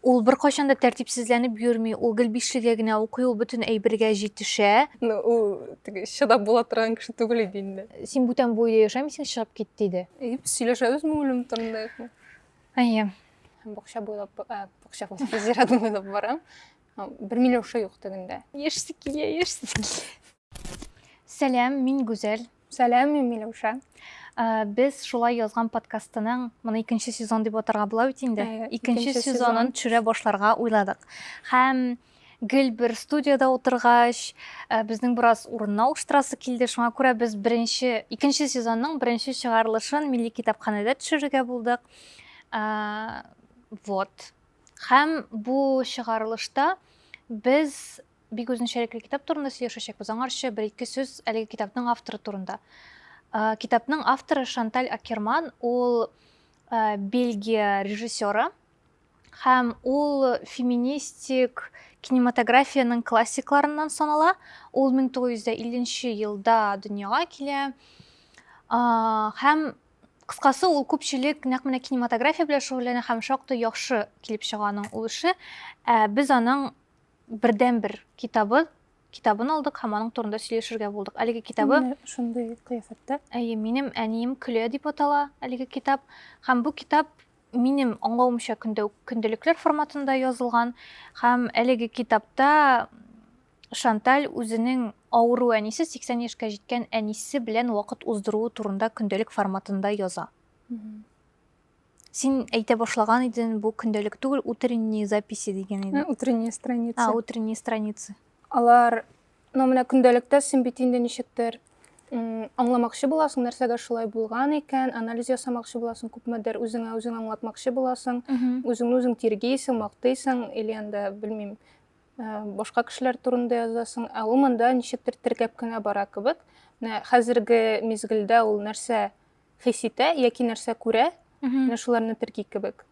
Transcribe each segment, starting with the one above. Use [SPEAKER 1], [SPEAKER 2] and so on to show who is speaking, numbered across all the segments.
[SPEAKER 1] Ул бер кайчан да тәртипсезләнеп йөрми, ул гел бишлегә генә укый, ул бөтен әйбергә җитешә.
[SPEAKER 2] Ул теге чыдап була торган кеше түгел иде инде.
[SPEAKER 1] Син бүтән буйда яшәмисең, чыгып кит диде.
[SPEAKER 2] Без сөйләшәбезме үлем турында?
[SPEAKER 1] Әйе.
[SPEAKER 2] Бакча буйлап, бакча буйлап зиратны буйлап барам. Бер Миләүшә юк тегендә.
[SPEAKER 1] Яшьсе килә, яшьсе килә. Сәлам, мин Гүзәл.
[SPEAKER 2] Сәлам, мин Миләүшә.
[SPEAKER 1] Без шулай язган подкастының моны икенче сезон дип атарга була бит инде. Икенче сезонын төшерә башларга уйладык. Һәм гел бер студияда утыргач, безнең бераз урынны алыштырасы килде. Шуңа күрә без икенче сезонның беренче чыгарылышын Милли китапханәдә төшерергә булдык. Вот. Һәм бу чыгарылышта без бик үзенчәлекле китап турында сөйләшәчәкбез. Аңарчы бер-ике сүз әлеге китапның авторы турында. Китапның авторы Шанталь Акерман, ул Бельгия режиссеры, һәм ул феминистик кинематографияның классикларыннан санала. Ул 1950 елда дөньяга килә. Һәм кыскасы ул күпчелек нәкъ менә кинематография белән шөгыльләнә һәм шактый яхшы килеп чыга аның ул эше. Без аның бердән-бер китабын алдык һәм аның турында сөйләшергә булдык. Әлеге китабы
[SPEAKER 2] шундый кыяфәттә.
[SPEAKER 1] Әйе, минем әнием көлә дип атала әлеге китап. Һәм бу китап минем аңлавымча көндөлекләр форматында язылган. Һәм әлеге китапта Шанталь үзенең авыру әнисе, 80 яшькә җиткән әнисе белән вакыт уздыруы турында көнделек форматында яза. Син әйтә башлаган идең, бу көнделек түгел, утренние записи дигән иде.
[SPEAKER 2] Утренние страницы.
[SPEAKER 1] Утренние страницы.
[SPEAKER 2] Алар, менә көнделектә син бит инде ничектер аңламакчы буласың, нәрсәгә шулай булган икән, анализ ясамакчы буласың, күпмедер үзеңә аңлатмакчы буласың, үзең тиргейсең, мактыйсың, или анда белмим, башка кешеләр турында язасың. Ул монда ничектер тергәп кенә бара кебек. Менә хәзерге мизгелдә ул нәрсә хис итә яки нәрсә күрә, менә шуларны тергий кебек.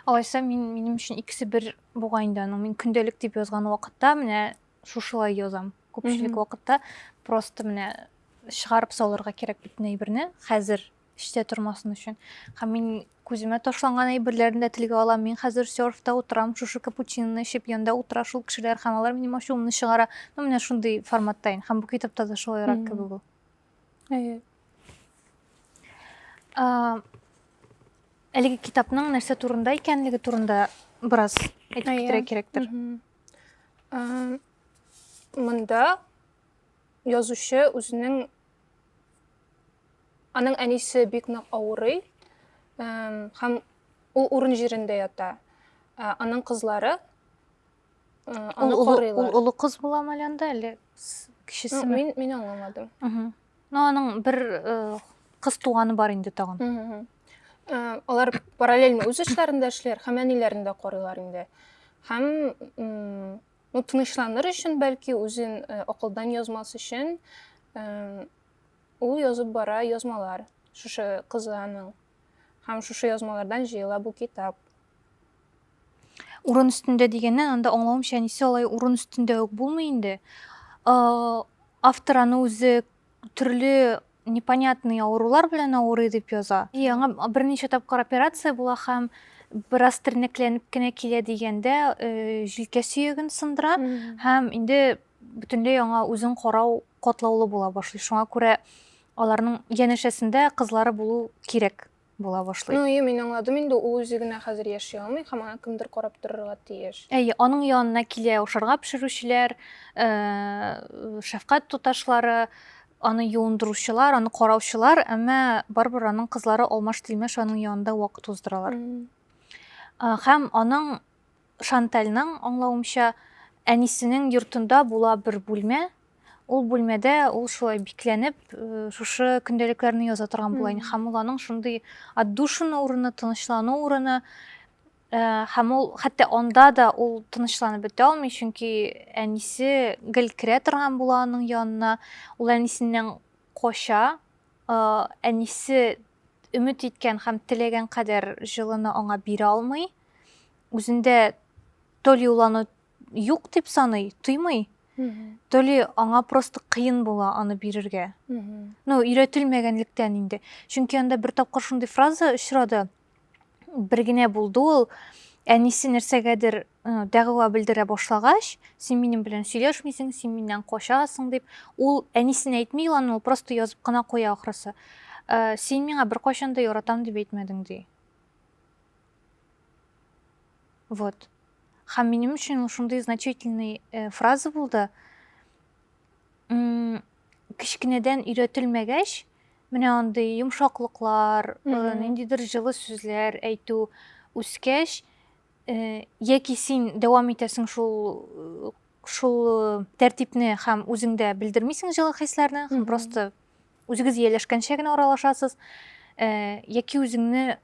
[SPEAKER 1] Алайса минем өчен икесе бер бугайында, мин көнделек дип язган вакытта менә шушылай язам. Күпчелек вакытта просто менә чыгарып салырга кирәк битен әйберне, хәзер эштә тормасын өчен. Һәм мин күземә ташланган әйберләрне дә телгә алам. Мин хәзер серфта утырам, шушы капучиноны эчеп, янда утыра шул кешеләр һәм алар минем ачуымны чыгара. Менә шундый форматтайын. Һәм бу китапта да шулайрак кебек ул.
[SPEAKER 2] Әйе.
[SPEAKER 1] Әлеге китапның нәрсә турында икәнлеге турында бераз әйтеп китәргә кирәктер.
[SPEAKER 2] Монда язучы үзенең аның әнисе бик нык авырый, һәм ул урын җирендә ята. Аның кызлары аны карыйлар.
[SPEAKER 1] Ул улы кыз буламы әле анда, әле кичесеме?
[SPEAKER 2] Мин аңламадым.
[SPEAKER 1] Аның бер кыз туганы бар инде тагын.
[SPEAKER 2] Алар параллельно үз эшләрендә эшләр, һәм әниләрендә карыйлар инде. Һәм тынычланыр өчен, бәлки үзен акылдан язмас өчен, ул язып бара язмалар. Шушы кызының. Һәм шушы язмалардан җыела бу китап.
[SPEAKER 1] Урын өстендә дигәннән, анда аңлавымча, әнисе алай урын өстендә үк булмый инде. Автор аны үзе төрле непонятный авырулар белән авырый дип яза. Аңа берничә тапкыр операция була һәм бераз тернәкләнеп кенә килә дигәндә, җилкә сөяген сындыра һәм инде бөтенләй аңа үзен карау катлаулы була башлый. Шуңа күрә аларның янәшәсендә кызлары булу кирәк була башлый.
[SPEAKER 2] Мин аңладым инде, ул үзе генә хәзер яши алмый, һәм аны кемдер карап торырга тиеш.
[SPEAKER 1] Әйе, аның янына килә ашарга пешерүчеләр, шәфкать туташлары, аны юындыручылар, аны караучылар, әмма барбыр аның кызлары алмаш-тилмәш аның янында вакыт уздыралар. Һәм аның Шантальның аңлавымча әнисенең йортында була бер бүлмә. Ул бүлмәдә ул шулай бикләнеп, шушы көндөлекләрне яза торган була. Һәм ул аның шундый отдушина урыны, тынычлану урыны. Һәм ул хәтта анда да ул тынычланып бетә алмый, чөнки әнисе гел керә торган була аның янына. Ул әнисеннән кача, әнисе өмет иткән һәм теләгән кадәр җылыны аңа бирә алмый. Үзендә толи ул аны юк дип саный, тоймый. Толи аңа просто кыен була аны бирергә. Өйрәтелмәгәнлектән инде. Чөнки анда бер тапкыр шундый фраза очрады. Бер генә булды ул, әнисе нәрсәгәдер дәгъва белдерә башлагач, син минем белән сөйләшмисең, син миннән качасың дип, ул әнисенә әйтми, ул просто язып кына куя ахрысы. Син миңа бер кайчан да яратам дип әйтмәдең ди. Вот. Һәм минем өчен ул шундый значительный фраза булды. Кичкенәдән өйрәтелмәгәч, менә андый йомшаклыклар, ниндидер җылы сүзләр әйтү үскәч, яки син дәвам итәсең шул тәртипне һәм үзеңдә белдермисең җылы хисләрне, һәм просто үзегез ияләшкәнчә генә аралашасыз, яки үзеңне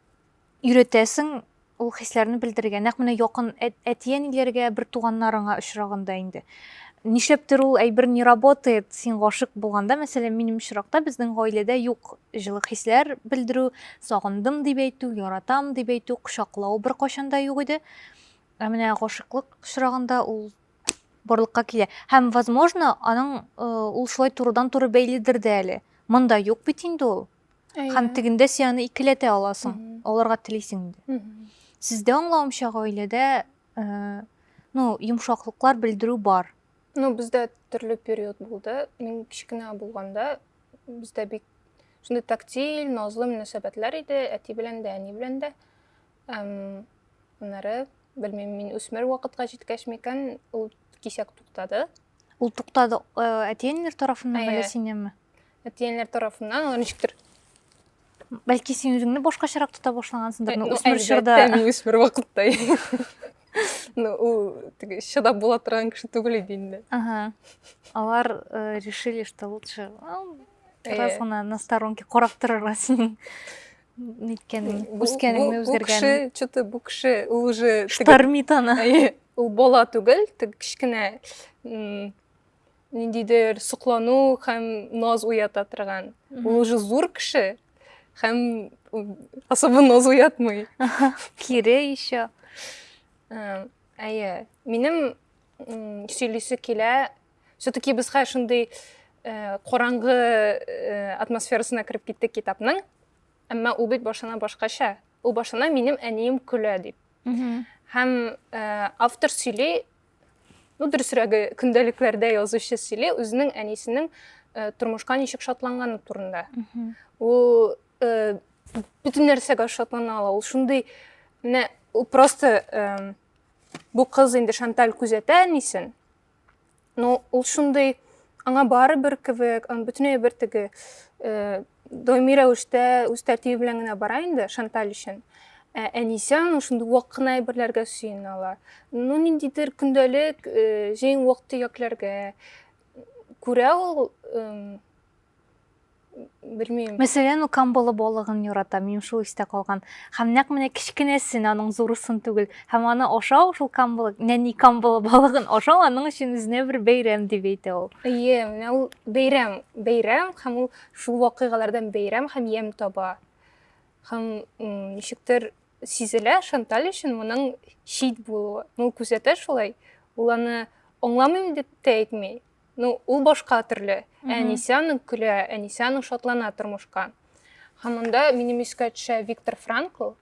[SPEAKER 1] өйрәтәсең ул хисләрне белдерергә. Нәкъ менә якын әти-әниләргә, бер туганнарыңа очраганда инде. Нишләптер ул әйбер не работает, син гашык булганда, мәсәлән, минем очракта безнең гаиләдә юк җылы хисләр белдерү, сагындым дип әйтү, яратам дип әйтү, кочаклау бер кайчан да юк иде. Менә гашыклык очрагында ул барлыкка килә. Һәм возможно, аның ул шулай турыдан-туры бәйледер дә әле. Монда юк бит инде ул. Һәм тегендә син аны икеләтә аласың, аларга телисең инде. Сездә аңлавымча гаиләдә йомшаклыклар белдерү бар.
[SPEAKER 2] Бездә төрле период булды. Мин кичкенә булганда бездә бик шундый тактиль, назлы мөнәсәбәтләр иде, әти белән дә, әни белән дә. Аннары, белмим, мин үсмер вакытка җиткәч микән, ул кисәк туктады.
[SPEAKER 1] Ул туктады әти-әниләр тарафыннан әллә синнәнме?
[SPEAKER 2] Әти-әниләр тарафыннан, ничектер.
[SPEAKER 1] Бәлки син үзеңне башкачарак тота башлагансыңдыр, үсмер чорда.
[SPEAKER 2] Әлбәттә, мин үсмер вакытта. Ул чыдап була торган кеше түгел иде инде.
[SPEAKER 1] Алар решили, что лучше раз гына на сторонке карап торырга синең ниткәнең, үскәнеңне үзгәргәнең.
[SPEAKER 2] Бу кеше, ул уже
[SPEAKER 1] штормит аны.
[SPEAKER 2] Ул бала түгел, кичкенә ниндидер соклану һәм наз уята торган. Ул уже зур кеше. Һәм особо наз уятмый.
[SPEAKER 1] Кире еще.
[SPEAKER 2] Минем сөйлисе килә. Все-таки без шундый караңгы атмосферасына кирип киттек китапның. Әмма ул бит башына башкача. Ул башына минем әнием көлә дип. Һәм автор сөйли, дөресрәге көндәлекләрдә язучы сөйли, үзенең әнисенең тормышка ничек шатланганы турында. Ул бүтән нәрсәгә шатлана ала. Ул шундый, ул просто бу кыз инде Шанталь күзәтә әнисен. Ул шундый, аңа бары бер кебек, бүтәнәй бер теге даими рәвештә үз тәртибе белән генә бара инде Шанталь өчен. Әнисе шундый вакытны әйберләргә сөенә ала. Ниндидер көндәлек, җәен вакыты якларга күрә ул, белмим.
[SPEAKER 1] Мәсәлән, ул камбалы балыгын ярата, минем шул истә калган. Һәм нәкъ менә кичкенәсен, аның зурысын түгел. Һәм аны ашау, шул камбалы, нәни камбалы балыгын ашау аның өчен үзенә бер бәйрәм дип әйтә ул.
[SPEAKER 2] Менә ул бәйрәм, һәм ул шул вакыйгалардан бәйрәм һәм ям таба. Һәм ничектер сизелә Шанталь өчен моның шит булуы. Ул күзәтә шулай. Ул аны аңламыйм дип әйтми. Ул башка төрле. Әнисе аның көлә, әнисе аның шатлана тормышка. Һәм монда минем искә төшә Виктор Франкл.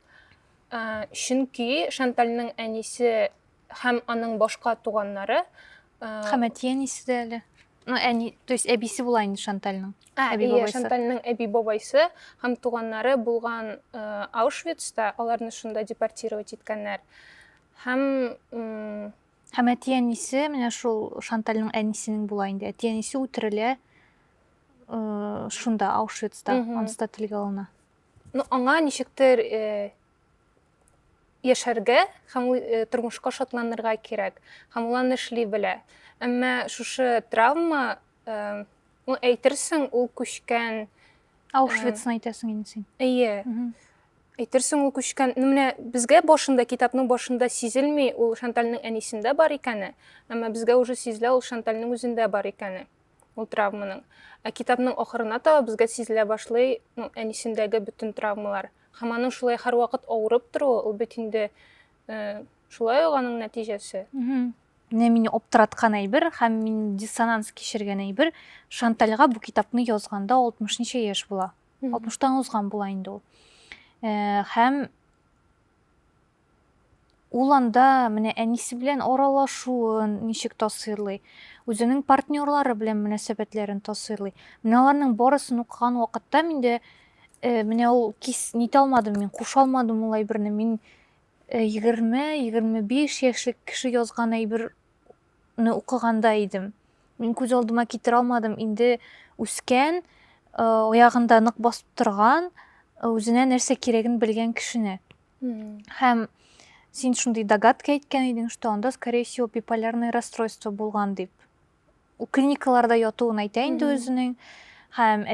[SPEAKER 2] Чөнки Шантальның әнисе һәм аның башка туганнары,
[SPEAKER 1] һәм әти-әнисе дә әле. То есть әбисе була инде Шантальның.
[SPEAKER 2] Шантальның әби бабайсы һәм туганнары булган Аушвицта, аларны шунда депортировать иткәннәр. Һәм
[SPEAKER 1] әти-әнисе, менә шул Шантальның әнисенең була инде. Әти-әнисе үтерелә шунда Аушвицта, анысы телгә алына.
[SPEAKER 2] Аңа ничектер яшәргә һәм тормышка шатланырга кирәк. Һәм ул аны эшли белә. Әмма шушы травма, әйтерсең, ул күчкән
[SPEAKER 1] Аушвицны әйтәсең инде син.
[SPEAKER 2] Әйтерсең, ул күчкән, менә безгә башында, китапның башында сизелми, ул Шантальның әнисендә бар икәне, әмма безгә уже сизелә, ул Шантальның үзендә бар икәне, ул травманың. Китапның ахырына таба безгә сизелә башлый әнисендәге бүтән травмалар. Һәм аның шулай һәр вакыт авырып торуы, ул бит инде шулай аның нәтиҗәсе.
[SPEAKER 1] Мине оптыраткан әйбер һәм мин диссонанс кичергән әйбер, Шантальга бу китапны язганда 60 ничә яшь була. 60-тан узган була инде ул. Һәм ул анда менә әнисе белән аралашуын ничек тасвирлый, үзенең партнерлары белән мөнәсәбәтләрен тасвирлый. Менә аларның барысын укыган вакытта миндә менә ул нитә алмадым, мин куша алмадым ул әйберне. Мин 20-25 яшьлек кеше язган әйберне укыганда идем. Мин күз алдыма китерә алмадым. Инде үскән, аягында нык басып торган, үзенә нәрсә кирәген белгән кешене. Һәм син шундый догадка әйткән идең, что анда, скорее всего, биполярное расстройство булган дип. Ул клиникаларда ятуын әйтә инде үзенең. Һәм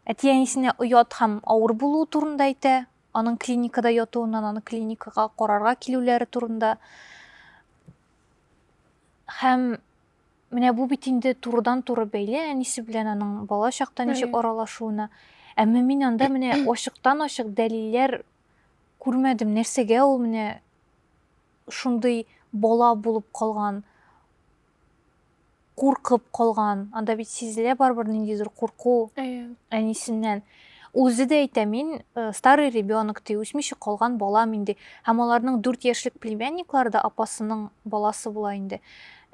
[SPEAKER 1] әти-әнисенә оят һәм авыр булуы турында әйтә. Аның клиникада ятуыннан, аны клиникага карарга килүләре турында. Һәм менә бу бит инде турыдан-туры бәйле әнисе белән аның бала чакта ничек аралашуына. Әмма мин анда менә ачыктан-ачык дәлилләр күрмәдем. Нәрсәгә ул менә шундый бала булып калган, куркып калган. Анда бит сизелә барбыр ниндидер курку әнисеннән. Үзе дә әйтә, мин старый ребенок ди, үсмичә калган балам инде. Һәм аларның 4 яшьлек племянниклары да апасының баласы була инде.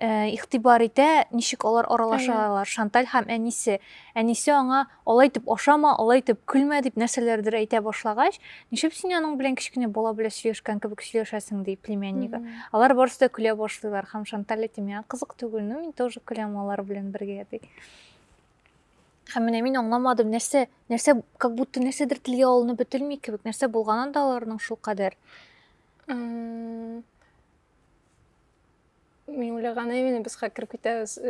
[SPEAKER 1] Игътибар итә, ничек алар аралашалар, Шанталь һәм әнисе. Әнисе аңа алай итеп ашама, алай итеп көлмә дип нәрсәләрдер әйтә башлагач, ничек син аның белән кичкенә бала белән сөйләшкән кебек сөйләшәсең ди племяннигы. Алар барысы да көлә башлыйлар һәм Шанталь әйтә, миңа кызык түгел, мин тоже көләм алар белән бергә ди. Һәм менә мин аңламадым, нәрсә, как будто нәрсәдер телгә алынып бетелми кебек, нәрсә булганын да аларның шул кадәр.
[SPEAKER 2] Мин уйлаган именно без хакер китәбез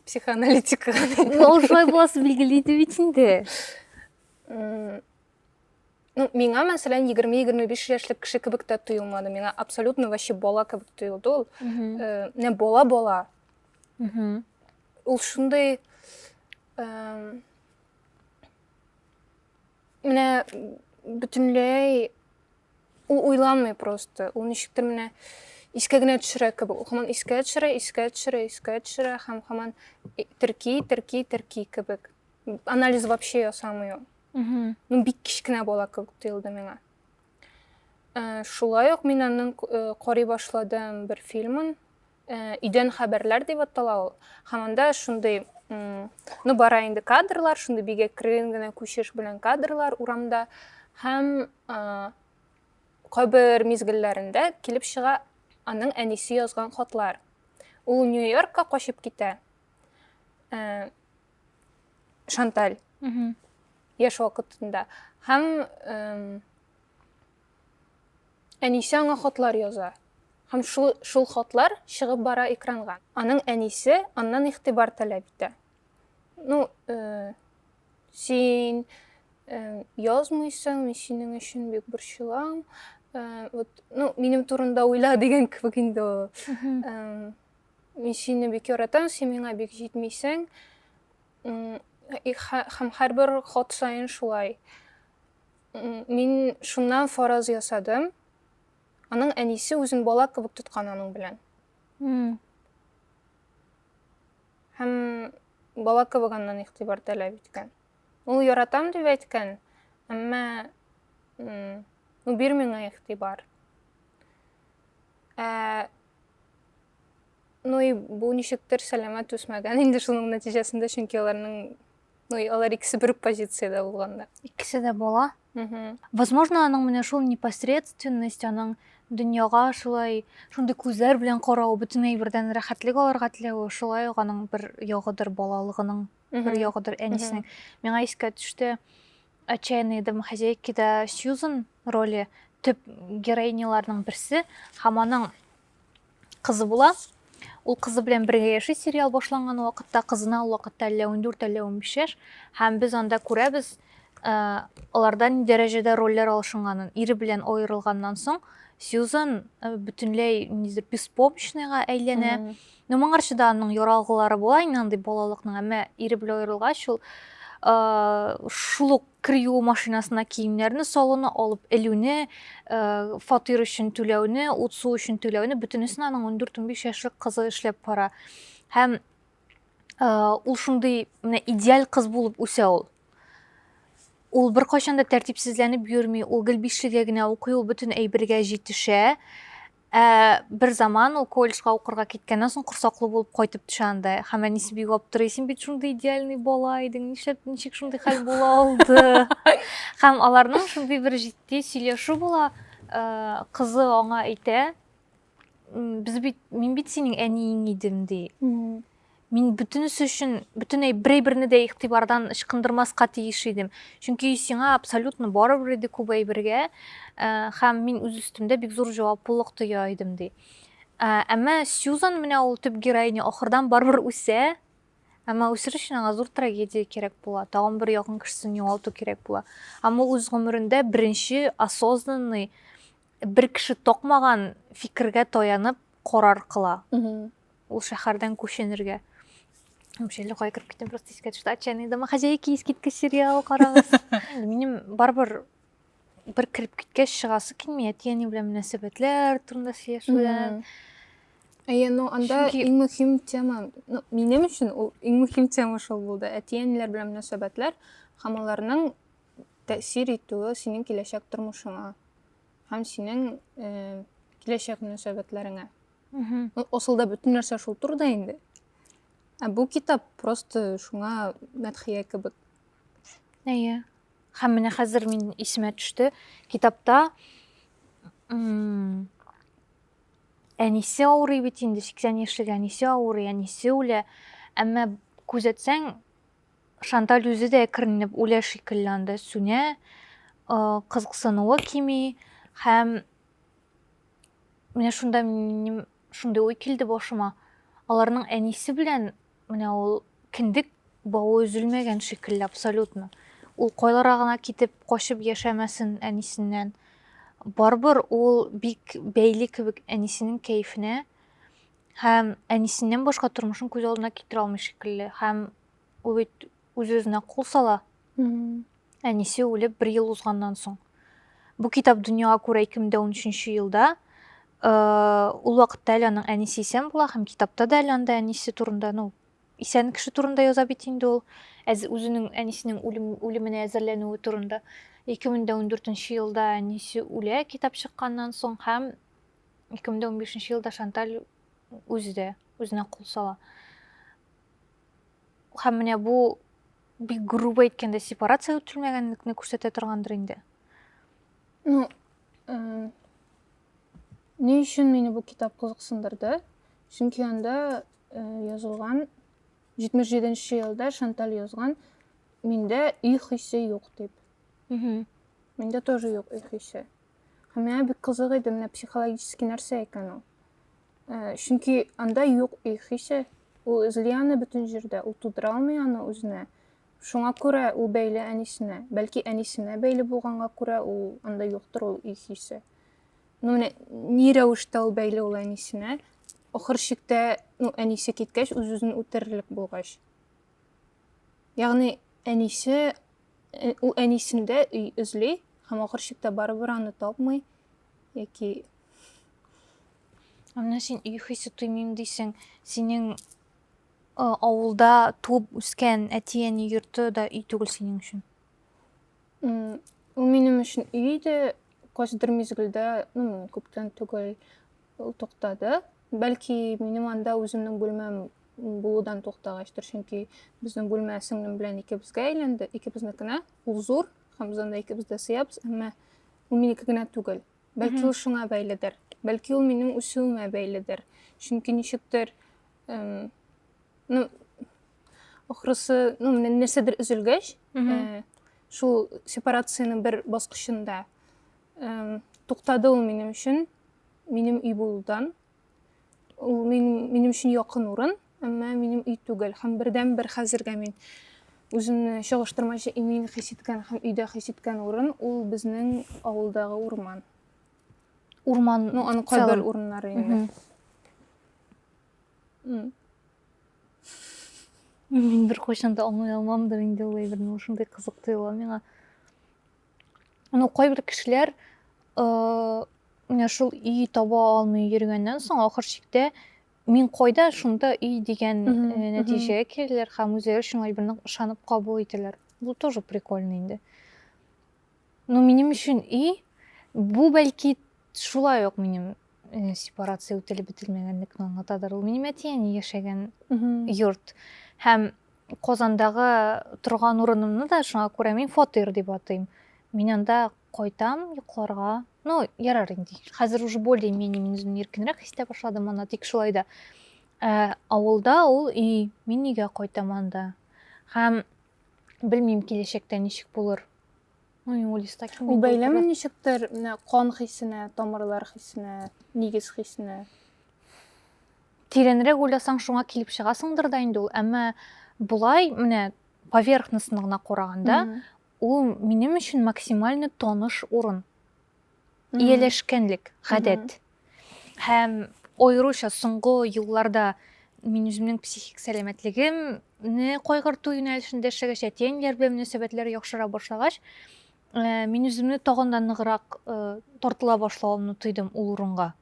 [SPEAKER 2] психоаналитикага.
[SPEAKER 1] Ул шулай буласы билгеле иде бит инде.
[SPEAKER 2] Миңа мәсәлән 20-25 яшьлек кеше кебек тә тоелмады. Миңа абсолютно вообще бала кебек тоелды ул. Не бала. Ул шундый менә бөтенләй ул уйланмый просто. Ул ничектер менә искә генә төшерә кебек. Һаман искә төшерә һәм һаман терки кебек. Анализ вообще ясамый ул. Бик кичкенә бала кебек тоелды миңа. Шулай ук мин аның карый башладым бер фильмын. Өйдән хәбәрләр дип атала ул. Һәм анда шундый бара инде кадрлар, шундый бигә кергән генә күчеш белән кадрлар урамда. Һәм кайбер мизгелләрендә килеп чыга аның әнисе язган хатлар. Ул Нью-Йоркка качып китә. Шанталь. Яшь вакытында. Һәм әнисе аңа хатлар яза. Һәм шул хатлар чыгып бара экранга. Аның әнисе аннан игътибар таләп итә. Син язмыйсың, мин синең өчен бик борчылам. Минем турында уйла дигән кебек инде ул. Мин сине бик яратам, син миңа бик җитмисең. Һәм һәрбер хат сайын шулай. Мин шуннан фараз ясадым. Аның әнисе үзен бала кебек тоткан аның белән. Һәм бала кебек аннан игътибар таләп иткән. Ул яратам дип әйткән, әмма бирми миңа игътибар. Бу ничектер сәламәт үсмәгән инде шуның нәтиҗәсендә, чөнки алар икесе бер позициядә булганда.
[SPEAKER 1] Икесе дә бала. Возможно, аның менә шул непосредственность, аның дөньяга шулай шундый күзләр белән карау, бөтенләй бердән рәхәтлек алырга теләүе, шулай ук аның бер ягыдыр балалыгының, бер ягыдыр әнисенең. Миңа искә төште «Отчаянные домохозяйки»да Сьюзан роли төп героиняларның берсе, һәм аның кызы була. Ул кызы белән бергә яши, сериал башланган вакытта, кызына ул вакытта 14-15 яшь, һәм без анда күрәбез алардан дәрәҗәдә рольләр алышынганын. Ире белән аерылганнан соң Сьюзан бөтенләй беспомощныйга әйләнә. Моңарчы да аның яралгылары була, инде балалыкның, әмма ире белән аерылгач ул шул ук кирүү машинасына киемнәрне салуны, алып элүне, фатир өчен түләүне, ут су өчен түләүне, бөтенесен аның 14-15 яшьлек кызы эшләп бара. Һәм ул шундый идеаль кыз булып үсә ул. ул бер кайчан да тәртипсезләнеп йөрми, ул гел бишлегә генә укый, ул бөтен әйбергә җитешә. Бер заман ул колледжга укырга киткәннән соң корсаклы булып кайтып төшә анда. Һәм әнисе бик аптырый, син бит шундый идеальный бала идең, ничек шундый хәл була алды? Һәм аларның шундый бер җитди сөйләшү була. Кызы аңа әйтә, мин бит синең әниең идем ди. Мин бөтенесе өчен бөтенләй берне дә игътибардан ычкындырмаска тиеш идем. Чөнки сиңа абсолютно барыбер иде күп әйбергә, һәм мин үз өстемдә бик зур җаваплылык тоя идем ди. Әмма Сьюзан менә ул төп героиня ахырдан барыбер үсә, әмма үсер өчен аңа зур трагедия кирәк була. Тагын бер якын кешесен югалту кирәк була. Һәм ул үз гомерендә беренче осознанный бер кеше токмаган фикергә таянып карар кыла. Ул шәһәрдән күченергә. Шәйле кая кирип киттем, просто искә төште. Отчаянные домохозяйки, искиткеч сериал карагыз. Минем барыбер бер кирип киткәч чыгасы килми, әти-әни белән мөнәсәбәтләр турында сөйләшүдән.
[SPEAKER 2] Анда
[SPEAKER 1] Чөнки-
[SPEAKER 2] иң мөһим тема, минем өчен ул иң мөһим тема шул булды. Әти-әниләр белән мөнәсәбәтләр һәм аларның тәэсир итүе синең киләчәк тормышыңа һәм синең киләчәк мөнәсәбәтләреңә. Асылда бөтен нәрсә шул турында инде. Бу китап просто шуңа мәдхия кебек.
[SPEAKER 1] Әйе. Һәм менә хәзер мин исемә төште. Китапта әнисе авырый бит инде, 80 яшьлек әнисе авырый, әнисе үлә. Әмма күзәтсәң, Шанталь үзе дә әкренләп үлә шикелле анда сүнә, кызыксынуы кими һәм менә шунда минем шундый уй килде башыма. Аларның әнисе белән менә ул киндек бауы өзелмәгән шикелле абсолютно. Ул кайларга гына китеп качып яшәмәсен әнисеннән. Барбыр ул бик бәйле кебек әнисенең кәефенә һәм әнисеннән башка тормышын күз алдына китерә алмый шикелле. Һәм ул бит үз-үзенә кул сала. Әнисе үлеп 1 ел узганнан соң. Бу китап дөньяга күрә 2013 елда. Ул вакытта әле аның әнисе исән була һәм китапта да әле анда әнисе турында, исән кеше турында яза бит инде ул. Үзенең әнисенең үлеменә әзерләнүе турында. 2014 елда әнисе үлә китап чыкканнан соң һәм 2015 елда Шанталь үзенә кул сала. Һәм менә бу бик грубо әйткәндә сепарация үтелмәгәнлекне күрсәтә торгандыр инде.
[SPEAKER 2] Ни өчен мине бу китап кызыксындырды? Чөнки анда язылган 77 елда Шанталь язган миндә үй хисе юк дип. Миндә тоже юк үй хисе. Һәм миңа бик кызык иде, менә психологический нәрсә икән ул. Чөнки анда юк үй хисе. Ул эзли аны бөтен җирдә, ул тудыра алмый аны үзенә. Шуңа күрә ул бәйле әнисенә. Бәлки әнисенә бәйле булганга күрә ул анда юктыр ул үй хисе. Менә ни рәвештә ул бәйле ул әнисенә? Ахыр чиктә, әнисе киткәч, үз-үзен үтерерлек булгач. Ягъни әнисе ул әнисендә үй эзли һәм ахыр чиктә барыбер аны тапмый яки
[SPEAKER 1] Менә син үй хисе туймыйм дисең, синең авылда туып үскән әти-әни йорты да үй түгел синең өчен.
[SPEAKER 2] Ул минем өчен үй иде, кайсыдыр мизгелдә, күптән түгел ул туктады. Бәлки минем анда үземнең бүлмәм булудан туктагачтыр, чөнки безнең бүлмә сеңлем белән икебезгә әйләнде, икебезнекенә. Ул зур, һәм без анда икебез дә сыябыз, әмма ул минеке генә түгел. Бәлки ул шуңа бәйледер. Бәлки ул минем үсүемә бәйледер. Чөнки ничектер, ахрысы, нәрсәдер өзелгәч, шул сепарацияның бер баскычында туктады ул минем өчен, минем үй булудан. Ул минем өчен якын урын, әмма минем үй түгел. Һәм бердән-бер хәзергә мин үземне чагыштырмача имин хис иткән һәм өйдә хис иткән урын ул безнең авылдагы урман.
[SPEAKER 1] Урман,
[SPEAKER 2] Аны кайбер урыннары инде.
[SPEAKER 1] Мин бер кайчан да аңлый алмамдыр инде ул әйберне, шундай кызык тоела миңа. Кайбер кешеләр менә шул үй таба алмый йөргәннән соң ахыр чиктә мин кайда шунда үй дигән нәтиҗәгә киләләр һәм үзләре шуңа әйберне ышанып кабул итәләр. Бу тоже прикольно инде. Ну, минем үшін үй, бу бәлки шулай ук минем сепарация үтелеп бетелмәгәнлекне аңлатадыр. Ул минем әтиәни яшәгән йорт. Һәм Казандагы торган урынымны да шуңа күрә мин фатир дип атыйм. Мин анда кайтам йокларга. Ну, ярар инде. Хәзер уже более-менее мин үземне иркенрәк хис итә башладым анда, тик шулай да. Авылда ул үй, мин өйгә кайтам анда. Һәм белмим киләчәктә ничек булыр. Ну, мин уйлыйста ким
[SPEAKER 2] Ул бәйләме ничектер, менә кан хисенә, тамырлар хисенә, нигез хисенә?
[SPEAKER 1] Тирәнрәк уйласаң шуңа килеп чыгасыңдыр да инде ул. Әмма булай, менә поверхностно гына караганда, ул минем өчен максимально таныш урын. Ияләшкәнлек, гадәт. Һәм аеруча соңгы елларда мин үземнең психик сәламәтлегемне кайгырту юнәлешендә эшләгәч, әтиәниләр белән мөнәсәбәтләр яхшыра башлагач, мин үземне тагын да ныграк тартыла башлавымны тойдым ул урынга.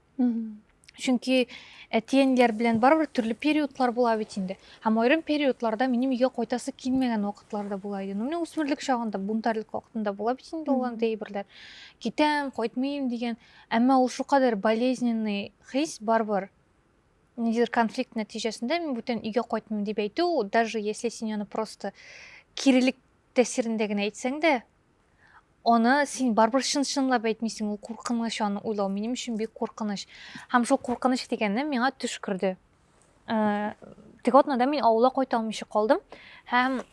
[SPEAKER 1] Чөнки әтиәниләр белән барыбер төрле периодлар була бит инде. Һәм аерым периодларда минем өйгә кайтасы килмәгән вакытлар да була иде. Менә үсмерлек чагында, бунтарлык вакытында була бит инде ул анда әйберләр. Китәм, кайтмыйм дигән. Әмма ул шулкадәр болезненный хис барбыр. Нидер конфликт нәтиҗәсендә мин бүтән өйгә кайтмыйм дип әйтү, даже если син аны просто кирелек тәэсирендә генә әйтсәң дә, аны син барбыр чын-чынлап әйтмисең, ул куркыныч аны уйлау. Минем өчен бик куркыныч. Һәм шул куркыныч дигәнне миңа төш керде. Теге атнада мин авылга кайта алмыйча калдым. Һәм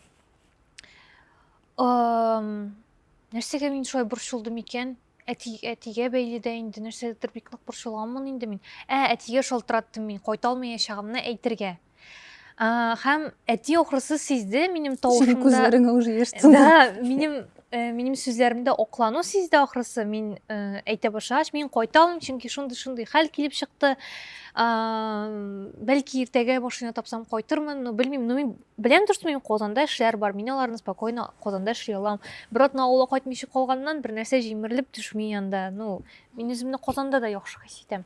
[SPEAKER 1] нәрсәгә мин шулай борчылдым икән? Әтигә бәйле дә инде нәрсәдер бик нык борчылганмын инде мин. Әтигә шалтыраттым мин кайта алмаячагымны әйтергә. Һәм әти ахрысы сизде минем тавышымда.
[SPEAKER 2] Синең күзләреңә уже яшь тулды.
[SPEAKER 1] Да, минем сүзләремдә аклану сизде ахрысы. Мин әйтә башлагач, мин кайта алмыйм, чөнки шундый хәл килеп чыкты. Бәлки иртәгә машина тапсам кайтырмын, но белмим. Ну, мин беләм дөрес, мин Казанда эшләр бар. Мин аларны спокойно Казанда эшли алам. Бер атна авылга кайтмыйча калганнан бер нәрсә җимерелеп төшми анда. Ну, мин үземне Казанда да яхшы хис итәм.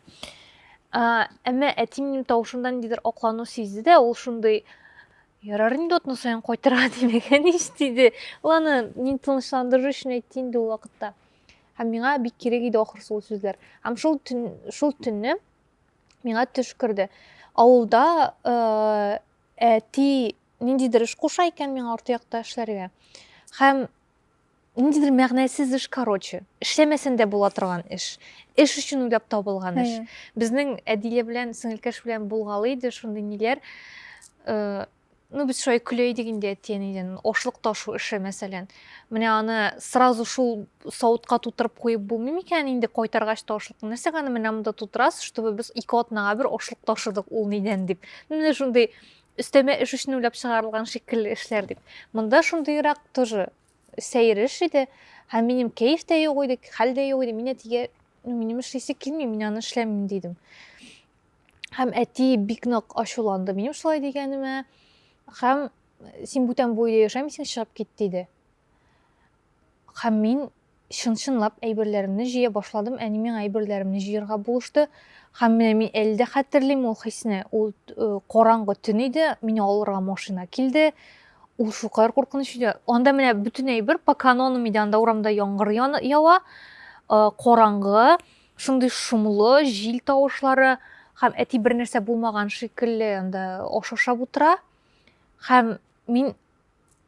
[SPEAKER 1] Әмма әти минем тавышымдан нидер аклану сизде дә, ул шундый ярар инде атна саен кайтырга димәгән иде. Ул аны мин тынычландырыр өчен әйтте инде ул вакытта. Һәм миңа бик кирәк иде ахрысы ул сүзләр. Һәм шул төнне миңа төш керде. Авылда әти ниндидер эш куша икән миңа арты якта эшләргә. Һәм ниндидер мәгънәсез эш, короче. Эшләмәсәң дә була торган эш. Эш өчен уйлап табылган эш. Безнең Әдилә белән, сеңелкәш белән булгалы иде шундый ниләр. Ну, без шулай көлә идек инде әтиәнидән, ашлык ташу эше мәсәлән. Менә аны сразу шул савытка тутырып куеп булмый икән инде кайтаргач та ашлыкны. Нәрсәгә аны менә монда тутырасыз, чтобы без 2 атнага бер ашлык ташыдык ул нидән дип. Менә шундый өстәмә эш өчен уйлап чыгарылган шикелле эшләр дип. Монда шундыйрак тоже сәер эш иде. Һәм минем кәеф тә юк иде, хәл дә юк иде. Мин әтигә, минем эшлисе килми, мин аны эшләмим дидем. Һәм әти бик нык ачуланды минем шулай дигәнемә. Һәм син бүтән бу өйдә яшәмисең, чыгып кит диде. Һәм мин чын-чынлап әйберләремне җыя башладым. Әни миңа әйберләремне җыярга булышты. Һәм менә мин әле дә хәтерлим ул хисне. Ул караңгы төн иде, мине алырга машина килде. Ул шулкадәр куркыныч иде. Анда менә бөтен әйбер по канону иде. Анда урамда яңгыр ява, караңгы, шундый шумлы, җил тавышлары. Һәм әти бер нәрсә булмаган шикелле анда ашашап утыра. Һәм мин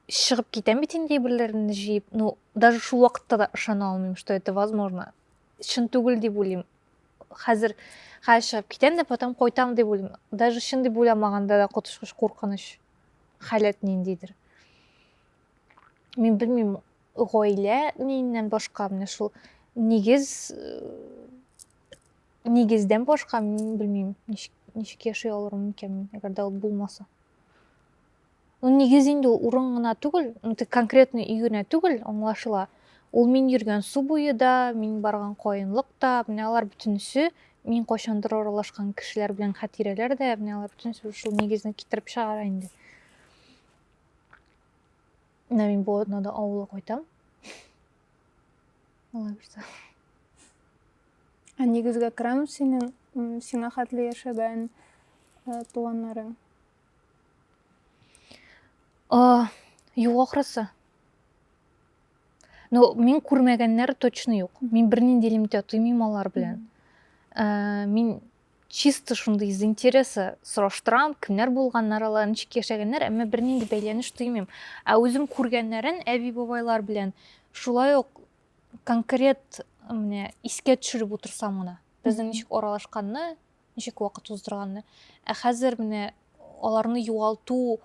[SPEAKER 1] чыгып китәм бит инде әйберләремне җыеп. Ну, даже шул вакытта да ышана алмыйм, что это возможно. Чын түгел дип уйлыйм. Хәзер чыгып китәм дә, потом кайтам дип уйлыйм. Даже чын дип уйламаганда да котышкыч куркыныч халәт ниндидер. Мин белмим, гаилә ниннән башка менә шул нигездән башка мин белмим, ничек яши алырмын икән, әгәр дә ул булмаса. Ну, нигез инде ул урын гына түгел, конкретный үй генә түгел, аңлашыла. Ул мин йөргән су буе да, мин барган каенлык та, менә алар бөтенесе, мин кайчандыр аралашкан кешеләр белән хатирәләр дә, менә алар бөтенесе шул нигезне китереп чыгара инде. Менә мин бу атнада авылга кайтам. Алла бирсә.
[SPEAKER 2] Нигезгә керәм синең сиңа хәтле яшәгән туганнарың?
[SPEAKER 1] Юк ахрысы. Но мен күрмәгәннәре точно юк. Мин бернинди элемтә тоймыйм алар белән. Мин чисто шундай из интереса сораштырам, кемнәр булганнар, алар ничек яшәгәннәр, әмма бернинди бәйләнеш тоймыйм. Ә үзем күргәннәрен әби бабайлар белән шулай ук конкрет менә искә төшереп утырсам гына, безнең ничек аралашканны, ничек вакыт уздырганны. Ә хәзер менә аларны югалтудан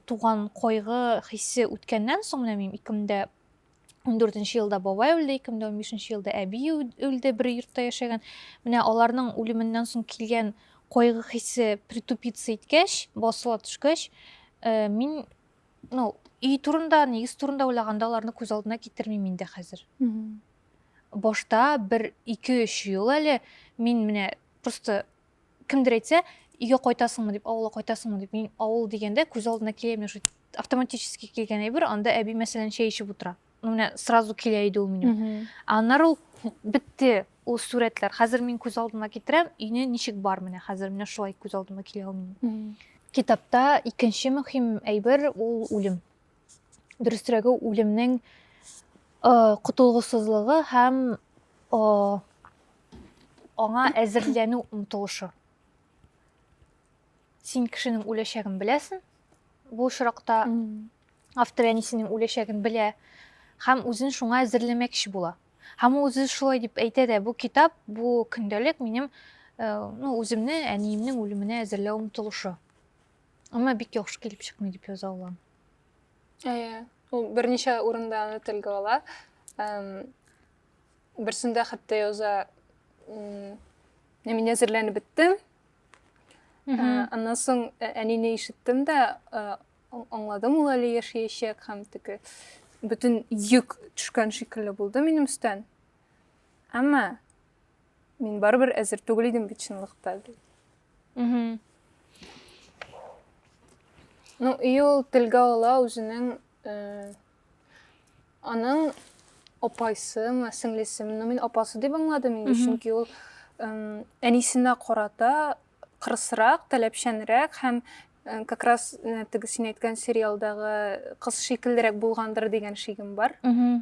[SPEAKER 1] туган кайгы хиссе үткәннән соң менә мин 2014 елда бабай үлде, 2015 елда әби үлде, бер йортта яшәгән. Менә аларның үлеменнән соң килгән кайгы хиссе притупиться иткәч, басыла төшкәч, мин үй турында, нигез турында уйлаганда аларны күз алдына китермим инде хәзер. Башта 1-2-3 ел әле мин менә просто кемдер әйтсә, өйгә кайтасыңмы дип, авылга кайтасыңмы дип, мин авыл дигәндә күз алдына килә, менә шу автоматически килгән әйбер, анда әби мәсәлән чәй эчеп утыра. Менә сразу килә иде ул минем. Аннары ул битте, ул сүрәтләр. Хәзер мин күз алдыма китерәм, өйне ничек бар менә хәзер менә шулай күз алдыма килә ул минем. Китапта икенче мөһим әйбер ул үлем. Дөресрәге үлемнең котылгысызлыгы һәм аңа әзерләнү омтылышы. Син кешенең үләчәген беләсең. Бу очракта автор әнисенең үләчәген белә һәм үзен шуңа әзерләмәкче була. Һәм ул үзе шулай дип әйтә дә, бу китап, бу көндәлек минем үземне, әниемнең үлеменә әзерләү омтылышы. Әмма бик яхшы килеп чыкмый дип яза алам.
[SPEAKER 2] Ул берничә урында аны телгә ала. Берсендә хәтта яза, мин әзерләнеп беттем. Аннан соң әнине ишеттем дә, аңладым, ул әле яшәячәк һәм теге бүтән йөк төшкән шикелле булды минем өстән. Әмма мин барыбер әзер түгел идем бит чынлыкта. Ул телгә ала үзенең аның апайсы, сеңлесе, мин апасы дип аңладым инде, чөнки ул әнисенә карата кырысрак, таләпчәнрәк һәм как раз теге син әйткән сериалдагы кыз шикеллерәк булгандыр дигән шигем бар.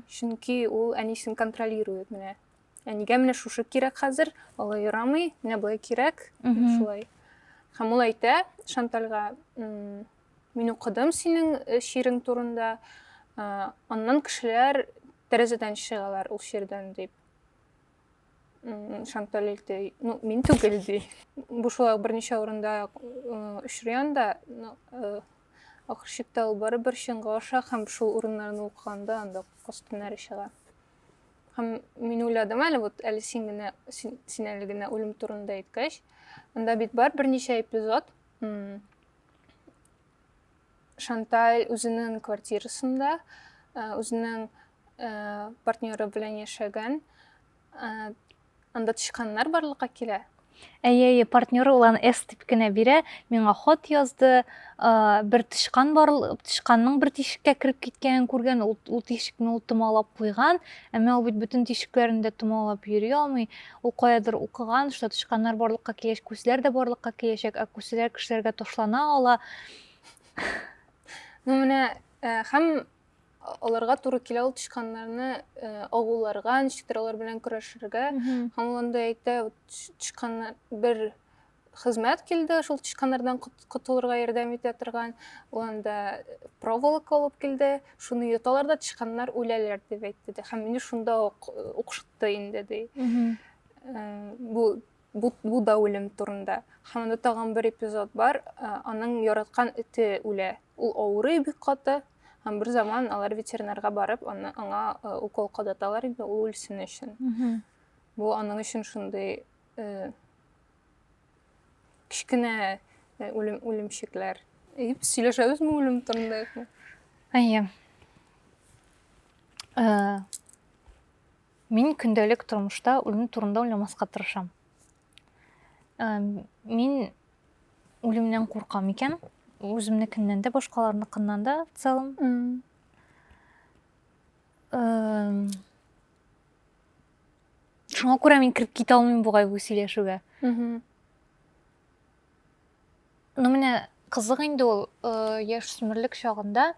[SPEAKER 2] Чөнки ул әнисен контролирует менә. Әнигә менә шушы кирәк хәзер, алай ярамый, менә булай кирәк, шулай. Һәм ул әйтә Шантальга, мин укыдым синең шигерең турында, аннан кешеләр тәрәзәдән чыгалар ул шигырьдән дип. Шанталь әйтә, мин түгел ди. Бу шулай берничә урында очрый да, ахыр чиктә ул барыбер чынга аша һәм шул урыннарны укыганда анда костюмнары чыга. Һәм мин уйладым әле, вот әле син әле генә үлем турында әйткәч, анда бит бар берничә эпизод. Шанталь үзенең квартирасында, үзенең партнеры белән яшәгән, анда тышканнар барлыкка килә.
[SPEAKER 1] Әйе, партнеры улан S дип кенә бирә, миңа хат язды, бер тышканның бер тишеккә кирип киткәнен күргән, ул тишекне ул томалап куйган, әмма ул бит бүтән тишекләрен дә томалап йөри алмый, ул каядыр укыган, что тышканнар барлыкка киләч, күсләр дә барлыкка киләчәк, ә күсләр кешеләргә ташлана ала.
[SPEAKER 2] Менә һәм аларга туры килә ул тышканнарны агуларга, ничектер алар белән көрәшергә. Һәм ул анда әйтә, тышканнар бер хезмәт килде, шул тышканнардан котылырга ярдәм итә торган. Ул анда проволока алып килде, шуны йоталар да тышканнар үләләр дип әйтте. Һәм мине шунда укшытты инде ди. Бу да үлем турында. Һәм анда тагын бер эпизод бар, аның яраткан эте үлә. Ул авырый бик каты. Һәм бер заман алар ветеринарга барып, аңа укол кадаталар инде ул үлсен өчен. Бу аның өчен шундый кичкенә үлемчекләр. Сөйләшәбезме үлем турында?
[SPEAKER 1] Әйе. Мин көндәлек тормышта үлем турында уйламаска тырышам. Мин үлемнән куркам икән. Үземнекеннән дә, башкаларныкыннан да в целом. Шуңа күрә мин кирип китә алмыйм бугай бу сөйләшүгә. Менә кызык инде ул яшь үсмерлек чагында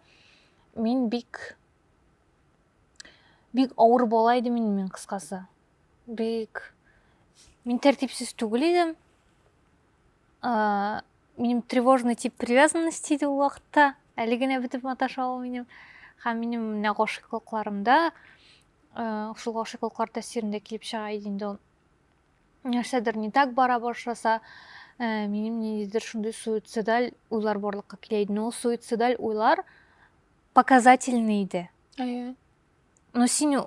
[SPEAKER 1] мин бик бик ауыр болайды мен кыскасы. Бик мен тәртипсіз түгел едім. Минем тревожный тип привязанности еді ол вакытта. Әле генә бітіп маташау минем. Һәм минем менә гашыйклыкларымда, шул гашыйклыклар тәэсирендә килеп чыга иде инде ул. Нәрсәдер не так бара башласа, минем ниндидер шундый суицидаль уйлар барлыкка килә иде. Но ул суицидаль уйлар показательный иде. Но син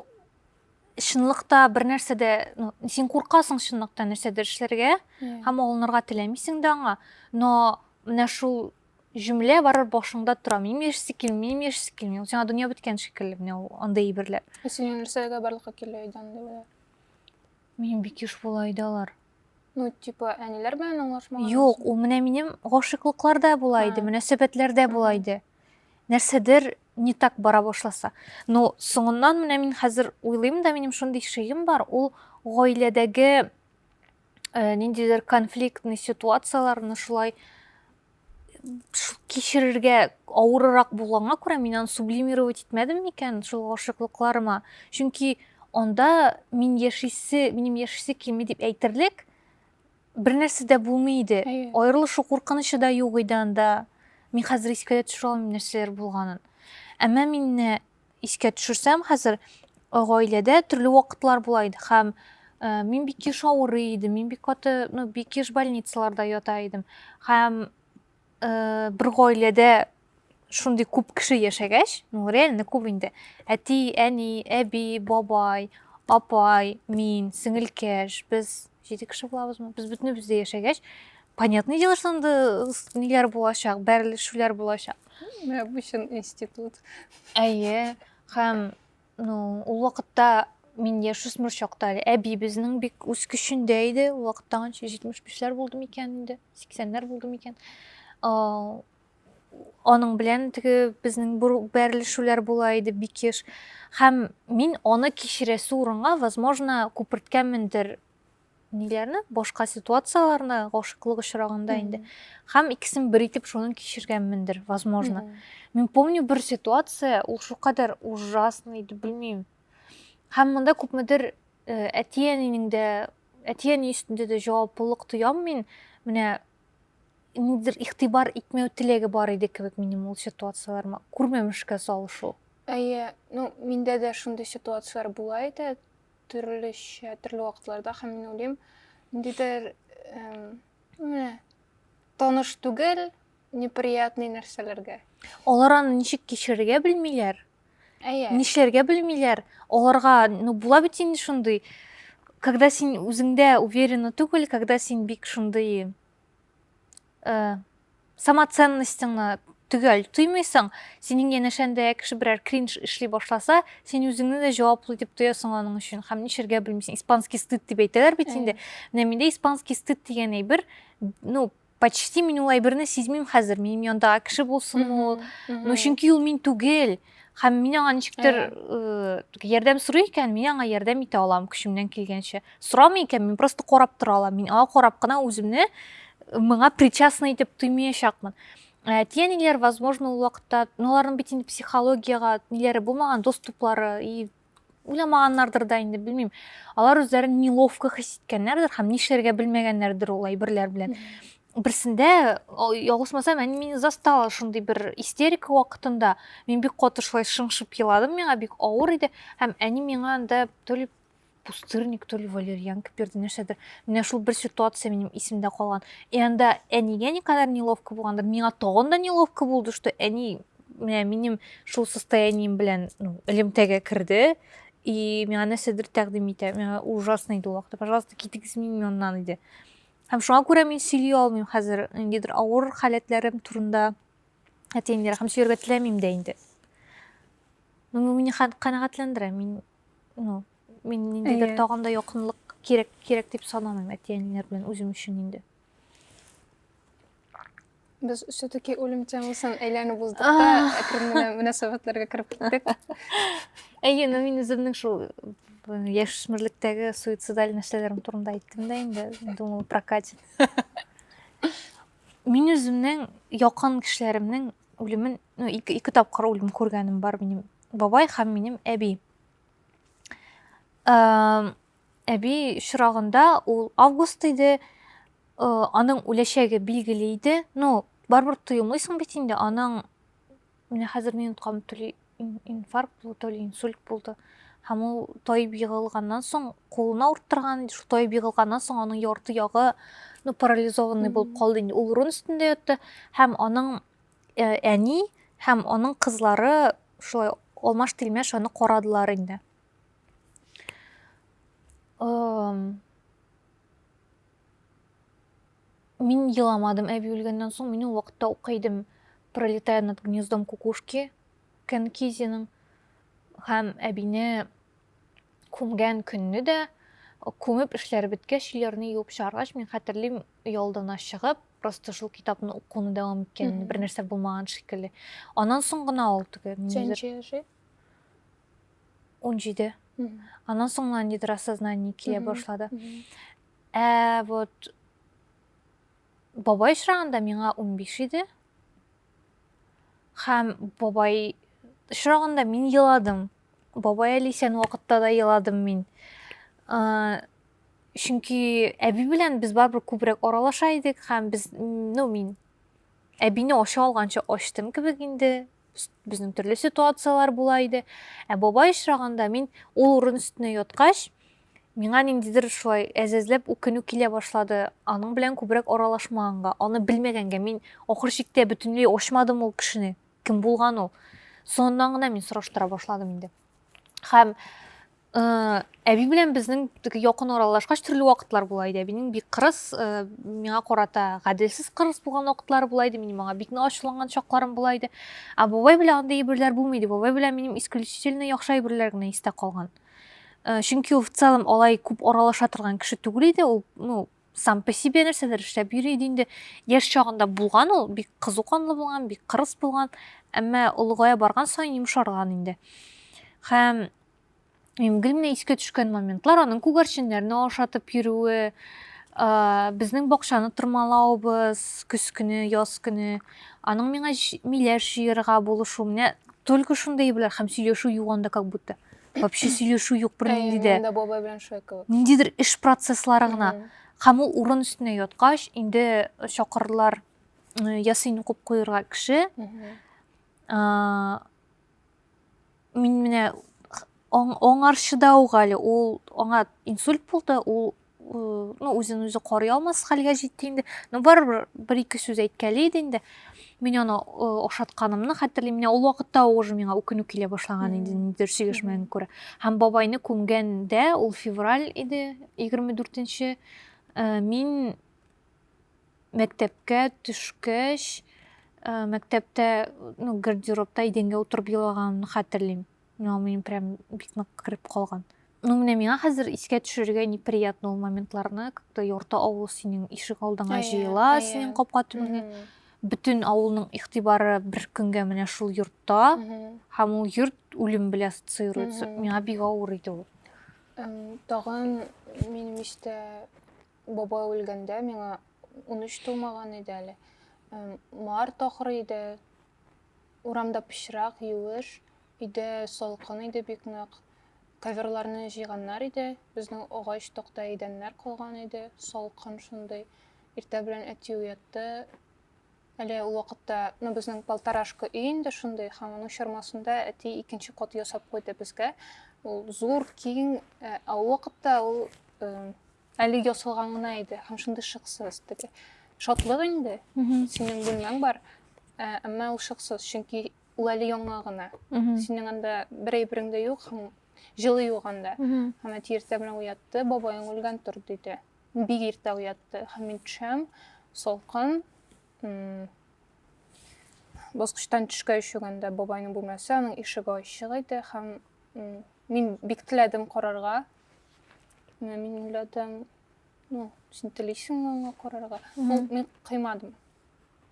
[SPEAKER 1] шынлыкта бер нәрсәдә, син куркасың шынлыкта нәрсәдер эшләргә, һәм алынырга теләмисең дә аңа. Но менә шул җөмлә барыр башыңда тора. Минем яшисе килми. Ул сиңа дөнья беткән шикелле, менә ул андай әйберләр.
[SPEAKER 2] Син нәрсәгә барлыкка килә иде анда?
[SPEAKER 1] Минем бик еш була иде алар.
[SPEAKER 2] Ну, типа, әниләр белән аңлашмаган.
[SPEAKER 1] Юк, ул менә минем гашыйклыкларда була иде, мөнәсәбәтләрдә була иде. Нәрсәдер не так бара башласа. Но соңыннан менә мин хәзер уйлыйм да, минем шундый шыйым бар, ул гаиләдәге ниндидер конфликтный ситуацияларны шулай кичерергә авыррак булганга күрә мин аны сублимировать итмәдем микән шул гашыйклыкларыма. Чөнки анда минем яшисе килми дип әйтерлек бер нәрсә дә булмый иде. Аерылышу куркынычы да юк иде анда. Мин хәзер искә төшерә алмыйм нәрсәләр булганын. Әмма мин искә төшерсәм хәзер гаиләдә төрле вакытлар була иде. Һәм мин бик еш авырый идем, мин бик каты, бик еш больницаларда ята идем. Һәм бер гаиләдә шундый күп кеше яшәгәч, реально күп инде. Әти, әни, әби, бабай, апай, мин, сеңелкәш, без 7 кеше булабызмы? Без бөтенебез дә яшәгәч, понятное дело, что ниләр булачак, бәрелешүләр булачак.
[SPEAKER 2] Обычный институт.
[SPEAKER 1] Әйе, һәм ул вакытта мин яшүсмер чакта әби безнең бик үз көчендә иде. Ул вакытта 75ләр булды микән инде, 80ләр булды микән. Аның белән теге безнең бәрелешүләр була иде бик еш. Һәм мин аны кичерәсе урынга, возможно, күперткәнмендер ниләрне, башка ситуацияларны гашыклык очрагында инде. Һәм икесен бер итеп шуны кичергәнмендер, возможно. Мин помню бер ситуация, ул шулкадәр ужасный иде, белмим. Һәм монда күпмедер әти-әни өстендә дә җаваплылык тоям мин. Менә нидер игътибар итмәү теләге бар иде кебек минем ул ситуацияларыма. Күрмәмешкә салышу.
[SPEAKER 2] Миндә дә шундый ситуациялар була иде. Төрле вакытларда һәм мин уйлыйм, ниндидер таныш түгел, неприятный нәрсәләргә.
[SPEAKER 1] Алар аны ничек кичерергә белмиләр. Нишләргә белмиләр. Аларга, була бит инде шундый, когда син үзеңдә уверена түгел, когда син бик шундый самоценностьңны түгел туймыйсың, синең янәшәндә кеше берәр кринж эшли башласа, син үзеңне дә җаваплы дип тоясың аның өчен. Һәм нишергә белмисең. Испанский стыд дип әйтәләр бит инде. Менә миндә испанский стыд дигән әйбер, почти мин ул әйберне сизмим хәзер. Минем янда кеше булсын ул. Чөнки ул мин түгел. Һәм мин аңа ничектер ярдәм сорый икән, мин аңа ярдәм итә алам көчемнән килгәнчә. Сорамый икән, мин просто карап тора алам. Мин аңа карап кына үземне моңа причастный итеп тоймаячакмын. Әти-әниләр, возможно, ул вакытта, аларның бит инде психологиягә ниләре булмаган, доступлары и уйламаганнардыр да инде, белмим. Алар үзләрен неловко хис иткәннәрдер һәм нишләргә белмәгәннәрдер ул әйберләр белән. Берсендә, ялгышмасам, мин застала шундый бер истерика вакытында. Мин бик каты шулай шыңшып еладым, миңа бик авыр иде. Һәм әни миңа анда то ли пустырник, то ли валерьянка бирде, нәрсәдер. Менә шул бер ситуация минем исемдә калган. Анда әнигә никадәр неловко булгандыр, миңа тагын да неловко булды, что әни менә минем шул состоянием белән элемтәгә керде и миңа нәрсәдер тәкъдим итә. Миңа ужасно иде ул вакытта. Пожалуйста, китегез минем янымнан иде. Һәм шуңа күрә мин сөйли алмыйм хәзер ниндидер авыр халәтләрем турында әти-әниләргә һәм сөйләргә теләмим дә инде. Мине канәгатьләндерә. Мин ниндидер тагын да якынлык кирәк дип санамыйм әти-әниләр белән үзем өчен инде.
[SPEAKER 2] Без все-таки үлем темасын әйләнеп уздык та, әкрен мөнәсәбәтләргә кереп киттек.
[SPEAKER 1] Әйе, мин үземнең шул яшүсмерлектәге суицидаль нәрсәләрем турында әйттем дә инде. Думаю, прокатит. Мин үземнең якын кешеләремнең үлемен, ике тапкыр үлем күргәнем бар минем бабай һәм минем әби. Әби шырағында ул август иде, аның үләшәге билгеле иде. Ну, барбыр тойымлыйсың бит инде, аның менә хәзер мин уткам төли инфаркт булды, то ли инсульт булды. Һәм ул тойып егылганнан соң кулына урттырган, шул тойып егылганнан соң аның ярты ягы парализованный булып калды инде. Ул урын өстендә ятты һәм аның әни һәм аның кызлары шулай алмаш-тилмәш аны карадылар инде. Мин еламадым әби үлгәннән соң, мин ул вакытта укыйдым «Пролетая над гнездом кукушки» Кен Кизиның һәм әбине күмгән көнне дә күмеп эшләр беткәч, өйләрне юып чыгаргач, мин хәтерлим, ялдына чыгып, просто шул китапны укуны дәвам иткән, бер нәрсә булмаган шикелле. Аннан соң гына ул теге
[SPEAKER 2] Ничә яши?
[SPEAKER 1] 17. Аннан соң ниндидер осознание килә башлады. Вот бабай очраганда миңа 15 иде. Һәм бабай очрагында мин еладым. Бабай әлисән вакытта да еладым мин. Чөнки әби белән без барбыр күбрәк аралаша идек һәм без, мин әбине ача алганча ачтым кебек инде. Безнең төрле ситуациялар була иде. Бабай очраганда мин ул урын өстенә яткач, миңа ниндидер шулай әзәзләп үкенү килә башлады. Аның белән күбрәк аралашмаганга, аны белмәгәнгә. Мин ахыр чиктә бөтенләй ачмадым ул кешене. Кем булган ул? Соннан гына мин сораштыра башладым инде. Һәм әби белән безнең якын аралашкач төрле вакытлар була иде. Әбинең бик кырыс, миңа карата гаделсез кырыс булган вакытлары була иде. Минем аңа бик ачуланган чакларым була иде. Бабай белән андый әйберләр булмый иде. Бабай белән минем исключительно яхшы әйберләр генә истә калган. Чөнки ул в целом алай күп аралаша торган кеше түгел иде. Ул сам по себе нәрсәләр эшләп йөри иде инде. Яшь чагында булган ул, бик кызу канлы булган, бик кырыс булган, әмма олыгая барган саен йомшарган инде. Һәм мин искә төшкән моментлар аның күгәрченнәрне ашатып йөрүе, безнең бакчаны тырмалаубыз, көз көне, яз көне, аның миңа миләш җыярга булышу, менә только шундай әйберләр һәм сөйләшү юк анда как будто. Вообще сөйләшү юк бернинди дә.
[SPEAKER 2] Монда бабай белән шулай кебек.
[SPEAKER 1] Ниндидер эш процесслары гына. Һәм ул урын өстенә яткач, инде чакырдылар ясыйны укып куярга кеше. Мин менә аңарчыда ук әле, ул аңа инсульт булды, ул үзен үзе карый алмас хәлгә җитте инде. Барыбер бер-ике сүз әйткәли иде инде. Мин аны ашатканымны хәтерлим, менә ул вакытта уже миңа үкенү килә башлаган инде, ниндидер сөйләшмәгәнгә күрә. Һәм бабайны күмгәндә, ул февраль иде, 24-нче, мин мәктәпкә төшкәч, мәктәптә, гардеробта идәнгә утырып елаганымны хәтерлим. Мин прям бик нык кирип калган. Менә миңа хәзер искә төшерергә неприятно ул моментларны, как-то ярты авыл синең ишек алдыңа җыела, синең капка төбеңә. Бөтен авылның игътибары бер көнгә менә шул йортта, һәм ул йорт үлем белән ассоциируется. Миңа бик авыр иде ул.
[SPEAKER 2] Тагын минем истә бабай үлгәндә миңа 13 тулмаган иде әле. Март ахыры иде. Урамда пычрак, юеш, иде салкын иде бик нык. Коверларны җыйганнар иде. Безнең агач токта идәннәр калган иде. Салкын шундый. Иртә белән әти уятты. Әле ул вакытта, безнең полторашка өй инде шундый, һәм аның чормасында әти икенче кат ясап куйды безгә. Ул зур, киң, ул вакытта ул әле ясалган гына иде, һәм шундый шыксыз. Шатлык инде. Синең бүлмәң бар, әмма ул шыксыз, чөнки ул әле яңа гына. Синең анда бер әйберең дә юк, һәм җылы юк анда. Һәм әти иртә белән уятты, бабаең үлгән тор диде. Бик иртә уятты, һәм мин төшәм, салкын. Баскычтан төшкәч юганда бабайның бүлмәсе, аның ишеге ачык иде, һәм мин бик теләдем карарга. Мин уйладым, син телисеңме аңа карарга? Мин кыймадым.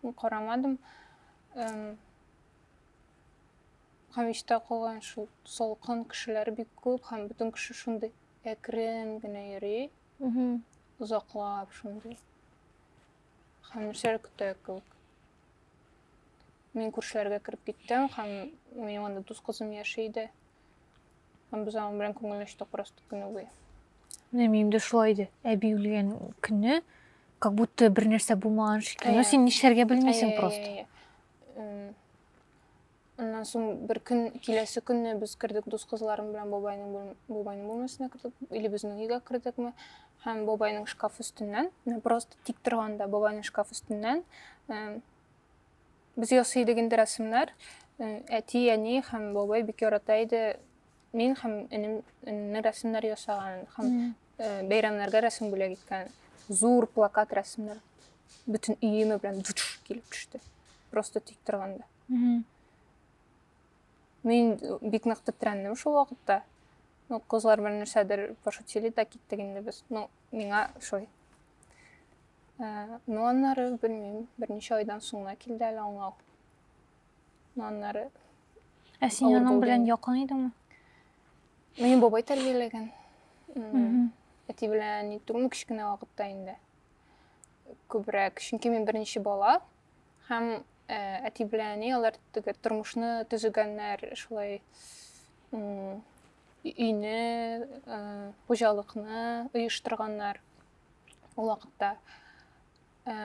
[SPEAKER 2] Мин карамадым. Һәм истә калган шул салкын кешеләр бик күп, һәм бөтен кеше шундый әкрен генә йөри. Узаклап шундый. Һәм нәрсәләр көтә кебек. Мин күршеләргә кирип киттем, һәм минем анда дус кызым яши иде. Һәм без аның белән күңелләштек просто көне буе.
[SPEAKER 1] Менә дә шулай иде. Әби үлгән көнне, как будто бер нәрсә булмаган шикелле.
[SPEAKER 2] Әйе.
[SPEAKER 1] Син нишләргә белмисең
[SPEAKER 2] Әйе,
[SPEAKER 1] просто.
[SPEAKER 2] әйе, әйе. Ondan soň bir gün, kilesi günne biz kirdik dus kızlarım bilen babayның bölmesine kirdik. Или bizning үйгә кирдикме. Һәм babayның шкаф üstünden, просто тик торганда babayның шкаф üstünden biz ясый дигәндә рәсемнәр, әти, әни һәм бабай бик ярата иде. Мин һәм энем рәсемнәр ясаган, һәм бәйрәмнәргә рәсем бүләк иткән. Зур плакат рәсемнәр. Bütün өеме белән килеп төште. Просто тик торганда. Мин бик нык тетрәндем шул вакытта. Ну, кызлар белән нәрсәдер пошутили да киттек инде без. Ну, миңа шулай. Ну, аннары белмим, берничә айдан соң килде әле аңлау. Ну, аннары
[SPEAKER 1] Ә син аның белән якын идеңме?
[SPEAKER 2] Мин бабай тәрбияләгән. Әти белән ни түгел кичкенә вакытта инде. Күбрәк, чөнки мин берничә бала һәм әти белән ни алар тормышны төзегәннәр, шулай өйне, хуҗалыкны оештырганнар ул вакытта.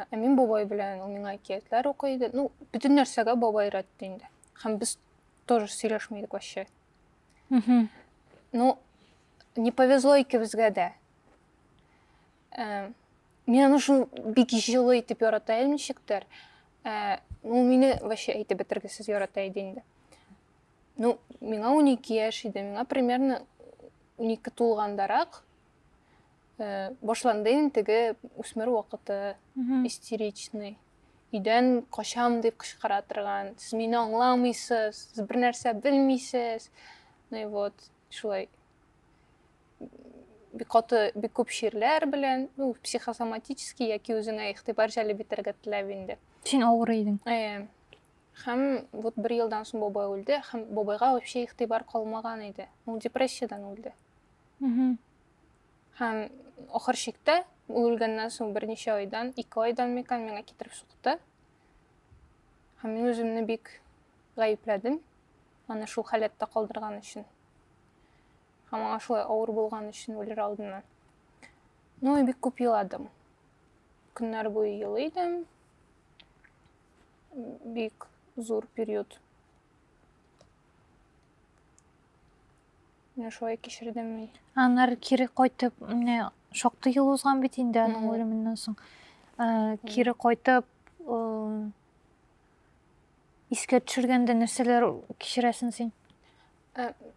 [SPEAKER 2] Мин бабай белән ул миңа әкиятләр укый иде. Ну, бүтән нәрсәгә бабай өйрәтте инде. Һәм без тоже сөйләшмәйдек вообще. Ну, не повезло икебезгә дә. Мин аны шул бик җылы итеп ярата идем ничектер. Ну, мине вообще әйтеп бетергесез ярата иде инде. Ну, миңа 12 яшь иде, миңа примерно 12 тулгандарак башланды инде теге үсмер вакыты, истеричный. Өйдән качам дип кычкыра торган, сез мине аңламыйсыз, сез бер нәрсә белмисез. Ну, и вот, шулай. Бик күп ширләр белән, ну, психосоматический яки үзеңә игътибар җәлеп итәргә теләп инде.
[SPEAKER 1] Син авыр идең.
[SPEAKER 2] Һәм вот бер елдан соң бабай үлде, һәм бабайга вообще игътибар калмаган иде. Ул депрессиядан үлде. Һәм ахыр чиктә үлгәннән соң берничә айдан, 2 айдан микән миңа китереп сукты. Һәм мин үземне бик гаепләдем. Аны шул халәттә калдырган өчен. Һәм аңа шулай авыр булган өчен үлер алдыннан. Ну, бик күп еладым. Көннәр буе елый идем. Бик зур период. Менә шулай кичердем мин.
[SPEAKER 1] Аннары кире кайтып, менә шактый ел узган бит инде аның үлеменнән соң. Кире кайтып, искә төшергәндә нәрсәләр кичерәсең син?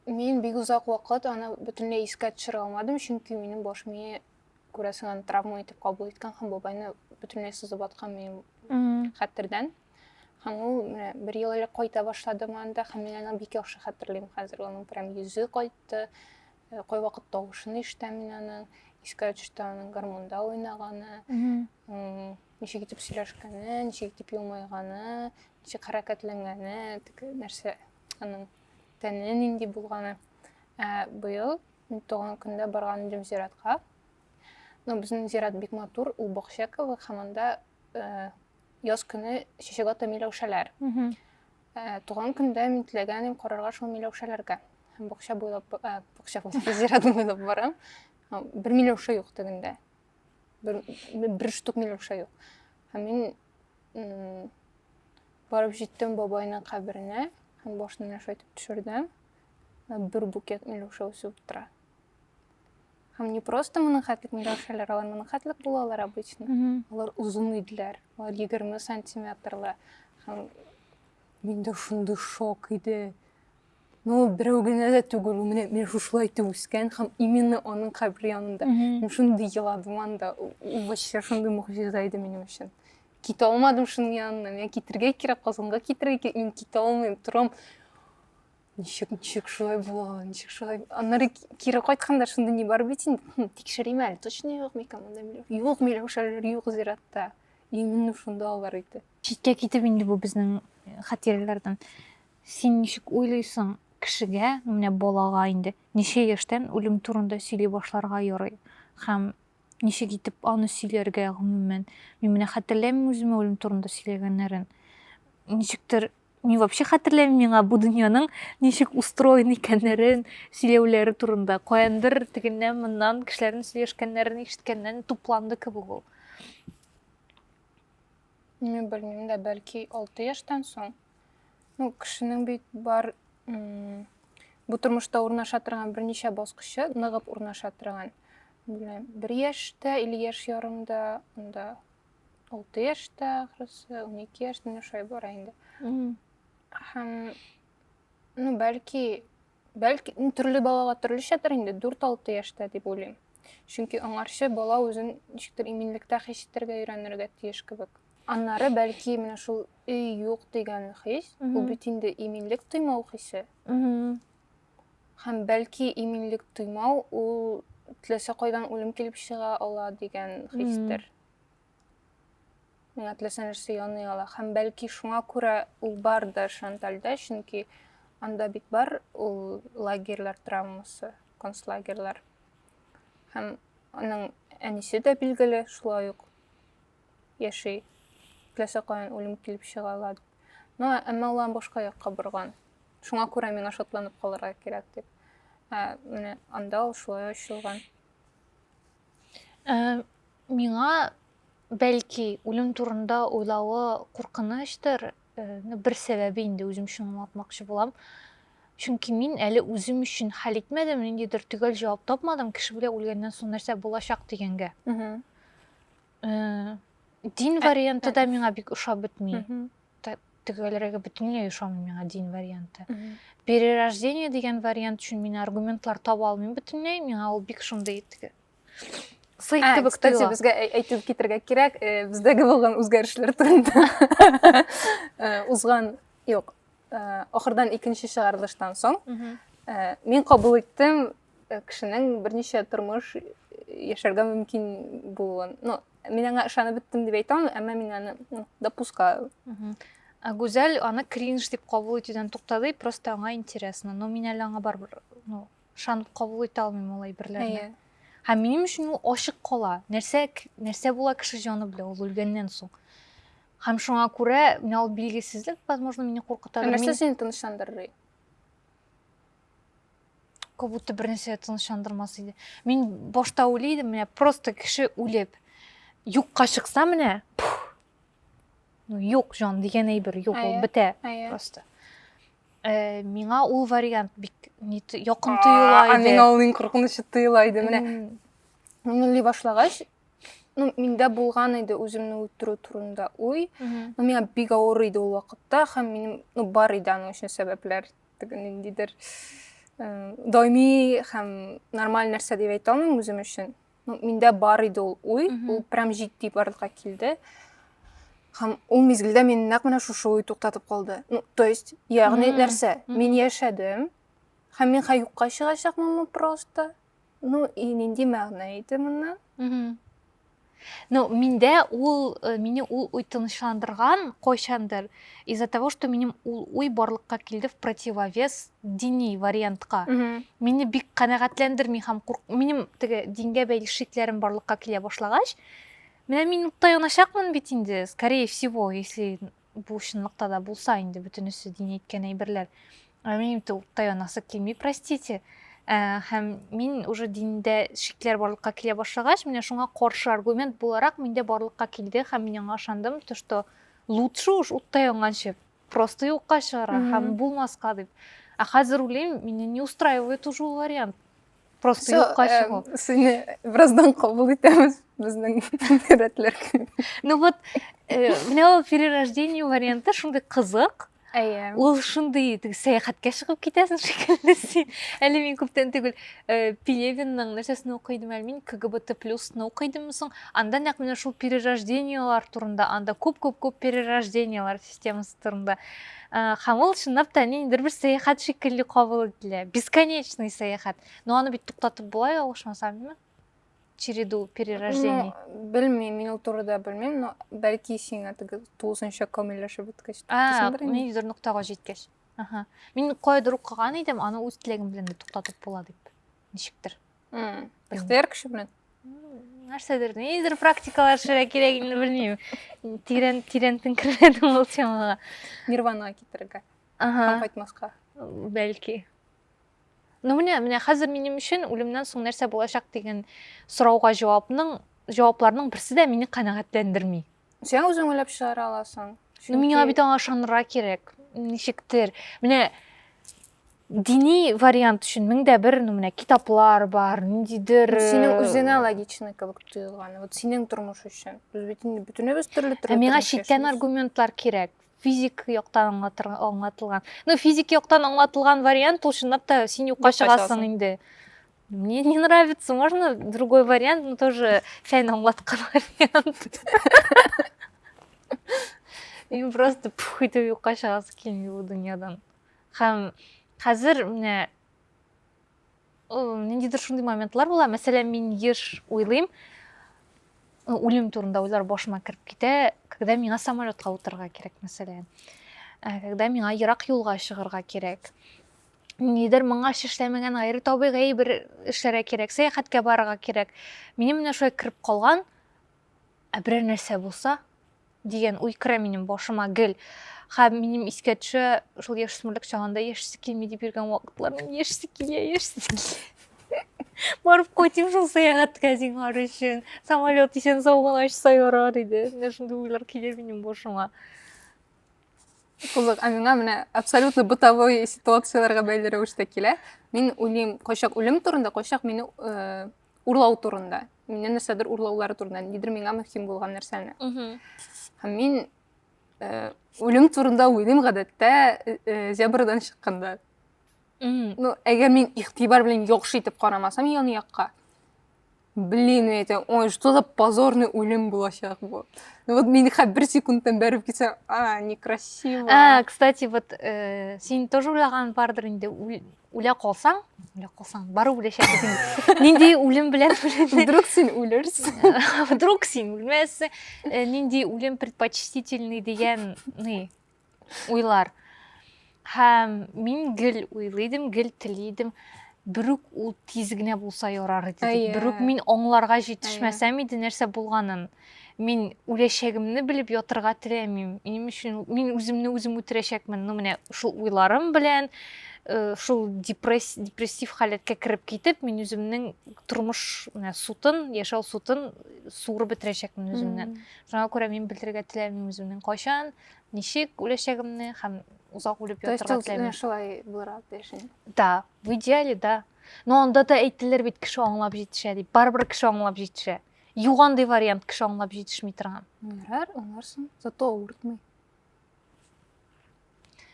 [SPEAKER 2] Мин бик узак вакыт аны бөтенләй искә төшерә алмадым, чөнки минем баш мие күрәсең аны травма итеп кабул иткән һәм бабайны бөтенләй сызып аткан минем хәтердән. Һәм ул бер ел элек кайта башладым анда, һәм мин аны бик яхшы хәтерлим хәзер. Аның прям йөзе кайтты. Кай вакыт тавышын ишетәм мин аның, искә төште аның гармонда уйнаганы, ничек итеп сөйләшкәне, ничек итеп елмайганы, ничек хәрәкәтләнгәне, теге нәрсә аның тәне нинди булганы. Быел мин туган көндә барган идем зиратка. Ну, безнең зират бик матур, ул бакча кебек, һәм анда яз көне чәчәк ата миләүшәләр. Туган көндә мин теләгән карарга шул миләүшәләргә. Һәм бакча буйлап зират буйлап барам. 1 миләүшә юк тегендә. Бер штук миләүшә юк. Һәм мин барып җиттем бабайның каберенә, һәм башын шайтып төшердем. Бер букет миләүшә үсеп тора. Һәм не просто моның хәтлек миләүшәләр, алар моның хәтлек булалар обычно. Алар узун иделәр, алар 20 сантиметрлы. Һәм миндә шундый шок иде. Ну, берәү генә дә түгел, менә шулай итеп үскән һәм именно аның кабере янында. Мин шундый еладым анда, ул вообще шундый мөгъҗиза иде минем өчен. Китә алмадым шуның янына, мен китергә кирәк, Казанга китергә, мин китә алмыйм, торам. Ничек шулай була, ничек шулай. Аннары кире кайтканда шундый не бар бит инде. Тикшерим әле, точно юк микән монда миләүшә. Юк миләүшәләр, юк зиратта. Именно шунда алар иде.
[SPEAKER 1] Читкә китеп инде бу безнең хатирәләрдән. Син ничек уйлыйсың кешегә, менә балага инде ничә яшьтән үлем турында сөйли башларга ярый? Һәм ничек итеп аны сөйләргә гомумән? Мин менә хәтерләмим үземә үлем турында сөйләгәннәрен. Ничектер Мен вообще хәтерләмим миңа бу дөньяның ничек устроен икәннәрен сөйләүләре турында. Каяндыр тегеннән моннан кешеләрнең сөйләшкәннәрен ишеткәннән тупланды кебек ул.
[SPEAKER 2] Мен белмим дә, бәлки 6 яшьтән соң. Ну, кешенең бит бар бу тормышта урнаша торган берничә баскычы, ныгып урнаша торган. Беләм, 1 яшьтә, 50 яшь ярымда, анда 6 яшьтә, ахрысы 12 яшьтә шулай бара инде. Һәм ну, бәлки төрле балага төрлечәдер инде, 4-6 яшьтә дип уйлыйм. Чөнки аңарчы бала үзен ничектер иминлектә хис итәргә өйрәнергә тиеш кебек. Аннары бәлки менә шул өй юк дигән хис, ул бит инде иминлек тоймау хисе. Һәм бәлки иминлек тоймау ул теләсә кайдан үлем килеп чыга ала дигән хистер. Миңа теләсә нәрсә яный ала. Һәм бәлки шуңа күрә ул бар да Шантальдә, чөнки анда бит бар ул лагерьлар травмасы, концлагерьлар. Һәм аның әнисе дә билгеле шулай ук яши. Теләсә кайдан үлем килеп чыга ала. Но әмма ул башка якка борган. Шуңа күрә миңа шатланып калырга кирәк дип. Менә анда ул шулай ачылган.
[SPEAKER 1] Миңа бәлки үлем турында уйлавы куркынычтыр. Бер сәбәбе инде үзем өчен аңлатмакчы булам. Чөнки мин әле үзем өчен хәл итмәдем, ниндидер төгәл җавап тапмадым кеше белән үлгәннән соң нәрсә булачак дигәнгә. Дин варианты да миңа бик ошап бетми. Төгәлрәге бөтенләй ошамый миңа дин варианты. Перерождение дигән вариант өчен мин аргументлар таба алмыйм бөтенләй, миңа ул бик шундый сый кебек тоела.
[SPEAKER 2] Безгә әйтеп китәргә кирәк, бездәге булган үзгәрешләр турында. Узган, юк, ахырдан икенче чыгарылыштан соң, мин кабул иттем кешенең берничә тормыш яшәргә мөмкин булуын. Ну, мин аңа ышанып беттем дип әйтәм, әмма мин аны допускаю.
[SPEAKER 1] Гүзәл аны кринж дип кабул итүдән туктады, просто аңа интересно. Но мин әле аңа барбыр, ну, ышанып кабул итә алмыйм ул әйберләрне. Һәм минем өчен ул ачык кала. Нәрсә була кеше җаны белән ул үлгәннән соң. Һәм шуңа күрә менә ул билгесезлек, возможно, мине куркыта.
[SPEAKER 2] Нәрсә сине тынычландырыр?
[SPEAKER 1] Как будто бер нәрсә тынычландырмас иде. Мин башта уйлыйдым, менә просто кеше үлеп, юкка чыкса менә, ну, юк җан дигән әйбер, юк, ул бетә просто. Миңа ул вариант бик якын тоела иде.
[SPEAKER 2] Миңа ул куркынычы тоела иде. Менә мин уйлый башлагач, ну, миндә булган иде үземне үтерү турында уй. Ну, миңа бик авыр иде ул вакытта, һәм минем, ну, бар иде аның өчен сәбәпләр. Ниндидер даими һәм нормаль нәрсә дип әйтә алмыйм үзем өчен. Ну, миндә бар иде ул уй, ул прям җитди барлыкка килде. Һәм ул мизгелдә мин нәкъ менә шушы уй туктатып калды. Ну, то есть, ягъни нәрсә? Мин яшәдем, һәм мин юкка чыгачакмынмы просто? Ну, и нинди мәгънә иде моннан?
[SPEAKER 1] Ну, миндә мине ул уй тынычландырган кайчандыр из-за того, что минем ул уй барлыкка килде в противовес дини вариантка. Мине бик канәгатьләндерми һәм минем теге дингә бәйле шикләрем барлыкка килә башлагач, менә мин утаяначакмын бит инде, скорее всего, если бу чынлыкта да булса инде бөтенесе дин әйткән әйберләр. Минем утаянасы килми, простите. Һәм мин уже диндә шикләр барлыкка килә башлагач, менә шуңа каршы аргумент буларак миндә барлыкка килде һәм мин аңа ышандым, то что лучше уж утаянганчы просто юкка чыгара һәм булмаска дип. Хәзер уйлыйм, мине не устраивает уже ул вариант. Просто юкка чыгу.
[SPEAKER 2] Сине бераздан кабул итәбез безнең рәтләр.
[SPEAKER 1] Ну вот, менә ул перерождение варианты шундый кызык. Ул шундый сәяхәткә чыгып китәсең шикелле син. Әле мин күптән түгел Пелевинның нәрсәсен укыйдым, әле мин КГБТ+-ны укыйдым соң. Анда нәкъ менә шул перерождениелар турында, анда күп перерождениелар системасы турында. Һәм ул чынлап та ниндидер бер сәяхәт шикелле кабул ителә. Бесконечный сәяхәт. Но аны бит туктатып була алышмасаммы? Череду перерождений.
[SPEAKER 2] Белмим, мин ул турыда белмим, но бәлки сиңа теге 9нчы камилләшеп беткәч.
[SPEAKER 1] Ниндидер нуктага җиткәч. Мин кайдыр укыган идем, аны үз теләгем белән дә туктатып була дип. Ничектер?
[SPEAKER 2] Ихтыяр кеше белән.
[SPEAKER 1] нәрседер, недер практикалар шыра керегін білмеймін. Тиренттің кірмедім ол темаға.
[SPEAKER 2] Нирванаға кетірге.
[SPEAKER 1] Ага,
[SPEAKER 2] Қайтмасқа.
[SPEAKER 1] бәлки. Ну, міне, қазір менің үшін өлімнен соң нәрсе болашақ деген сұрауға жауапларының бірсі де мені қанағаттандырмай.
[SPEAKER 2] Сен өзің ойлап шығара аласың.
[SPEAKER 1] Ну, мені битаңа шаныра керек. Нешіктер. Міне, дини вариант үшін міңді бір, міне, китаплар бар, нендейдір...
[SPEAKER 2] Сенің өзіңе логичный кабық түйілғаны. Вот сенің тұрмыш үшін. Бүтіне біз түрлі
[SPEAKER 1] Меңа шеттен аргументлар керек. Физик yoqtan аңлатылған. Ну, физик yoqtan аңлатылған вариант, ол шындап та сен юққа шығасың енді. Мне не нравится, можно другой вариант, но тоже сән аңлатқан вариант. Мен просто пұхайтып юққа шығасы келмей бұл дүниядан. Қазір, мендейдір шындай моментлар бола. Мәселен, мен еш ойлайым, өлім турында ойлар башыма кіріп кете, когда меңа самолетқа отырға керек, мәселен. Когда меңа Ирақ юлға шығырға керек. Недер мыңа шешлемеген ғайры табиғи бір ішлері керек, саяхатқа барыға керек. Менің міне шой кіріп қалған, бірер нәрсе болса, деген ой кірі менің башыма гіл. Менің искетші жыл ешсімірлік шағанда ешсі келмейді берген уақытлар, мен ешсі келе. Барып қойтым жыл саяхатқа дейін ары үшін. Самолет есен сауғалашы сайыра дейді. Нәшінді ойлар келер менің бошыма.
[SPEAKER 2] Қызық, меңа міне абсолютно бытовой ситуацияларға бәлдері өшті келе. Мен өлім, қошақ өлім турында, қошақ мені ұрлау турында. Менен нәрседір ұрлаулары турында. Недір меңа мүхкем болған нәрсені. Мен өлім турында өлім ғадатта зебрадан шыққанда. Ну, эгер мен ихтибар білен жоқшитып қарамасам, яны яққа. Блин, ой, что за позорный өлім болашақ бұл. Ну, вот мен бір секундтан бәріп кетсем, некрасиво.
[SPEAKER 1] Кстати, вот сен тоже ойлаған бардыр енді өле қалсаң, бары өлешек кетің. Нендей өлім білен
[SPEAKER 2] Вдруг сен өлерсің.
[SPEAKER 1] Вдруг сен өлмәсі. Нендей өлім предпочтительный деген ойлар. Мен гіл ойлайдым, гіл тілейдім. Бүрік ол тезігіне болса yorар дедік. Бүрік мен оңларға жетішмәсәм еді нәрсе болғанын. Мен өлешегімні біліп отырға тілемейм. Мен өзімні өзім өтірешекмін. Міне, шул ойларым білен, шул депрессив халетке кіріп кетіп, мен өзімнің тұрмыш сутын, ешал сутын суыры бітірешекмін өзімнен. Жаңа көре мен білдірге тілемейм өзімнің қойшан, нешек өлешегімні, һәм ұзақ өліп отырға тілемейм.
[SPEAKER 2] То есть шылай бұлырақ дейшін?
[SPEAKER 1] Да, в идеале, да. Но онда да әйттілер бет кіші оңлап жетіші, дейді. Бар-бір кіші оңлап жетіші. Юғандай вариант кіші оңлап жетішмей тұрған.
[SPEAKER 2] Оңарсың, зато ауыртмай.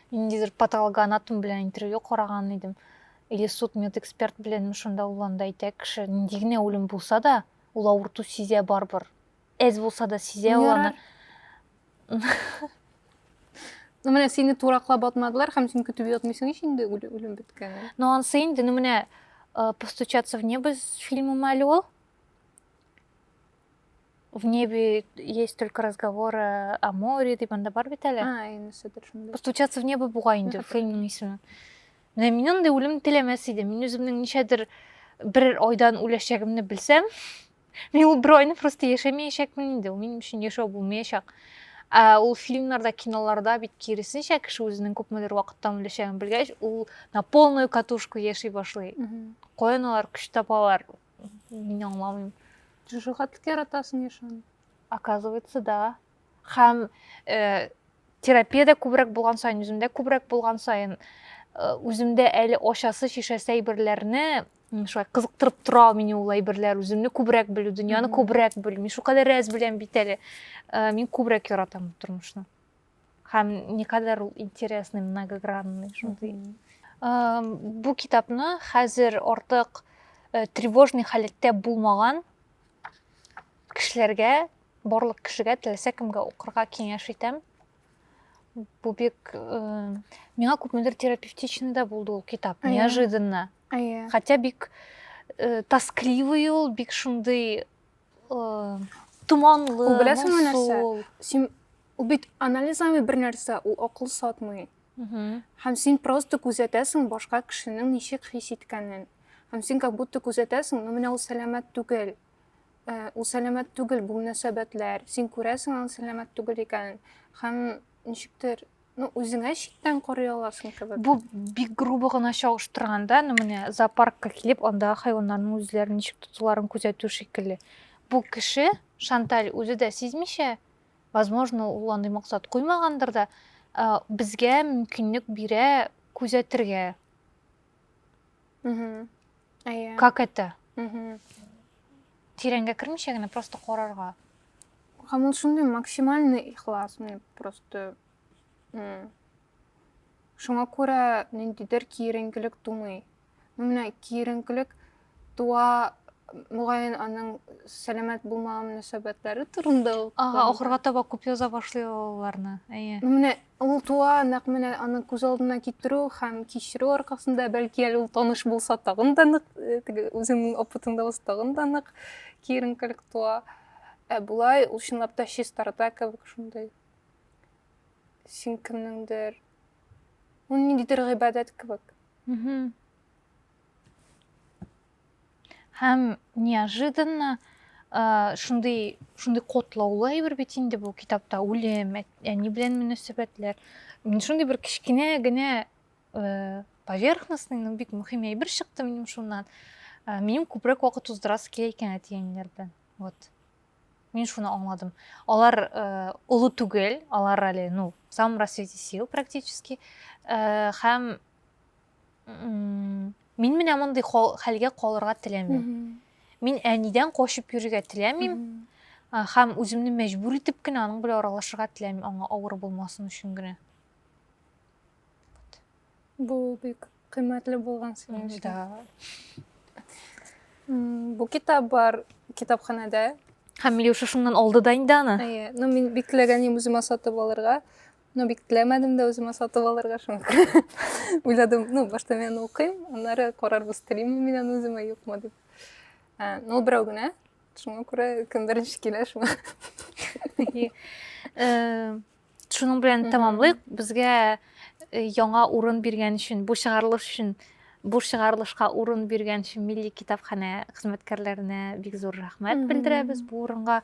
[SPEAKER 1] Мен дезір патологоанатом білен интервью қораған едім. Или судмедэксперт білен мұшында оланда айтайық кіші. Нендегіне өлім болса да, ол ауырту сезе бар-бір. Әз болса да сезе оланы.
[SPEAKER 2] Ну, міне, сені турақлап атмадылар, һәм сен күтіп етмейсің ешінде өлім біткені.
[SPEAKER 1] Но он сейнді, ну, міне, «Постучаться в небо» фильмі мәлі ол. В небе есть только разговоры о море, деп анда бар бит әлі. «Постучаться в небо» бұғайынды фильмнің есімі. Мен ондай өлім тілемәс еді. Мен өзімнің нешедір бір ойдан өлешегімні білсем, мен ол бір ойны просто ешемейшекмін енді. Менің үшін ешеу болмайшақ. Ол фильмларда, киноларда бит керісінше кіші өзінің көп мөлер уақыттан өлешегін білгәш, ол на полную катушку ешей башлай. Қойыналар, күш тапалар. Мен аңламайым.
[SPEAKER 2] Жужуға тіке ратасың ешан?
[SPEAKER 1] Оказывается, да. Һәм терапияда көбірек болған сайын, өзімде көбірек болған сайын, өзімде әлі ошасы шешесі әйбірлеріні қызықтырып тұра мені ол әйбірлер, өзімді көбірек білу, дүнияны көбірек білу. Мен шуқадар әз білем бит әлі. Мен көбірек yoратам тұрмышны. Һәм не кадар интересный, многогранный. Бұл китапны хәзір ортық тревожный халетте болмаған кішілерге, барлық кішіге, тілесе кімге оқырға кеңеш етем. Бұл бек меңа көп мөлдер терапевтичный да болды ол китап, неожиданно. Хотя бек тоскливый ол, бек шындай туманлы,
[SPEAKER 2] мұсыл. Ол бет анализами бір нәрсе, ол оқыл сатмай. Һәм сен просто күзетесің башқа кішінің нешек хис еткенін. Һәм сен как будто күзетесің, но менә ол сәләмәт түгел. ул сәламәт түгел бу мөнәсәбәтләр. Син күрәсең аның сәламәт түгел икәнен. Һәм ничектер, үзеңә читтән карый аласың кебек.
[SPEAKER 1] Бу бик грубо гына чагыштырганда, менә зоопаркка килеп, анда хайваннарның үзләрен ничек тотуларын күзәтү шикелле. Бу кеше Шанталь үзе дә сизмичә, возможно, ул андый максат куймагандыр да, безгә мөмкинлек бирә күзәтергә.
[SPEAKER 2] Әйе.
[SPEAKER 1] Как это? Тирәнгә кермичә генә просто карарга.
[SPEAKER 2] Һәм ул шундый максимальный ихлас, просто шуңа күрә ниндидер киеренкелек тумый. Менә киеренкелек туа мөгаен аның сәламәт булмаган мөнәсәбәтләре турында ул.
[SPEAKER 1] Ахырга таба күп яза башлый аларны. Әйе.
[SPEAKER 2] Менә ул туа нәкъ менә аның күз алдына китерү һәм кичерү аркасында бәлки әле ул таныш булса тагын да нык, үзенең опытында булса тагын да нык киеренкелек туа. Булай ул чынлап та чистарта кебек шундай. Син кемнеңдер. Ул ниндидер гыйбадәт кебек.
[SPEAKER 1] Һәм неожиданно шундай котлаулы әйбер бит инде бу китапта үлем, әни белән мөнәсәбәтләр. Мин шундай бер кичкенә генә поверхностный, бик мөһим әйбер чыкты минем шуннан. Минем күбрәк вакыт уздырасы килә икән әтигәннәр белән. Вот. Мин шуны аңладым. Алар улы түгел, алар әле, в самом расцвете сил практически. Һәм мин менә мондый хәлгә калырга теләмим. Мин әнидән качып йөрергә теләмим. Һәм үземне мәҗбүр итеп кенә аның белән аралашырга теләмим, аңа авыр булмасын өчен генә.
[SPEAKER 2] Бу бик кыйммәтле булган сөйләм.
[SPEAKER 1] Да.
[SPEAKER 2] Бу китап бар китапханәдә.
[SPEAKER 1] Һәм Миләүшә шуннан алды да инде аны.
[SPEAKER 2] Әйе. Мин бик теләгәнем үземә сатып алырга. Бик теләмәдем дә үземә сатып алырга шуны. Уйладым, башта мен укыйм, аннары карарбыз телимме мин аны үземә юкмы дип. Берәү генә. Шуңа күрә кем беренче килә шуңа.
[SPEAKER 1] Шуның белән тәмамлыйк. Безгә яңа урын биргән өчен, бу чыгарылышка урын биргән өчен Милли китапханә хезмәткәрләренә бик зур рәхмәт белдерәбез бу урынга.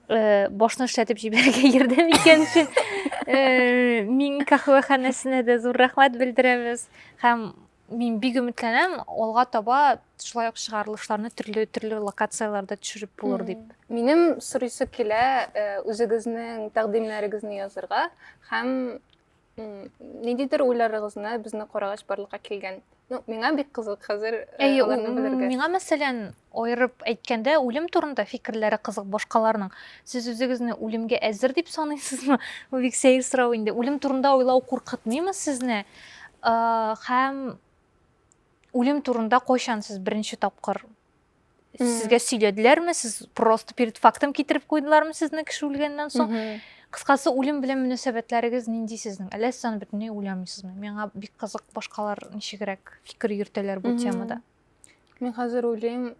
[SPEAKER 1] Башны эшләтеп җибәрергә ярдәм иткән өчен мин каһвәханәсенә дә зур рәхмәт белдерәбез. Һәм мин бик өметләнәм, алга таба шулай ук чыгарылышларны төрле локацияларда төшереп булыр дип.
[SPEAKER 2] Минем сорыйсы килә үзегезнең тәкъдимнәрегезне язырга һәм ниндидер уйларыгызны безне карагач барлыкка килгән. Миңа бик кызык хәзер аларны белергә.
[SPEAKER 1] Миңа мәсәлән, аерып әйткәндә, үлем турында фикерләре кызык башкаларның. Сез үзегезне үлемгә әзер дип саныйсызмы? Бу бик сәер сорау инде. Үлем турында уйлау куркытмыймы сезне? Һәм үлем турында кайчан сез беренче тапкыр сезгә сөйләделәрме? Сез просто перед фактом китереп куйдылармы сезне кеше үлгәннән соң? Кыскасы, үлем белән мөнәсәбәтләрегез нинди сезнең? Әллә сез аны бөтенләй уйламыйсызмы? Миңа бик кызык башкалар ничегрәк фикер йөртәләр бу темада.
[SPEAKER 2] Мин хәзер уйлыйм,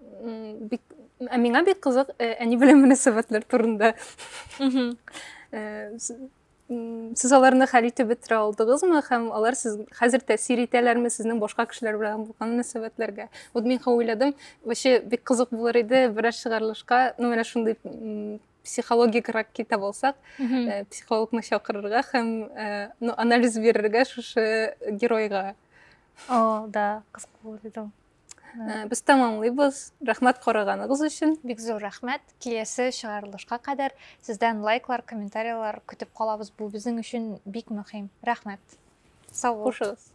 [SPEAKER 2] миңа бик кызык әни белән мөнәсәбәтләр турында. Сез аларны хәл итеп бетерә алдыгызмы һәм алар сез хәзер тәэсир итәләрме сезнең башка кешеләр белән булган мөнәсәбәтләргә? Мин уйладым, вообще бик кызык булыр иде бераз чыгарылышка, менә шундый психологик китап алсак, психологны чакырырга һәм анализ бирергә шушы геройга.
[SPEAKER 1] Да, кызык булыр иде.
[SPEAKER 2] Без тамамлыйбыз. Рәхмәт караганыгыз өчен.
[SPEAKER 1] Бик зур рәхмәт. Киләсе чыгарылышка кадәр сездән лайклар, комментарийлар көтеп калабыз. Бу безнең өчен бик мөһим. Рәхмәт. Сау булыгыз.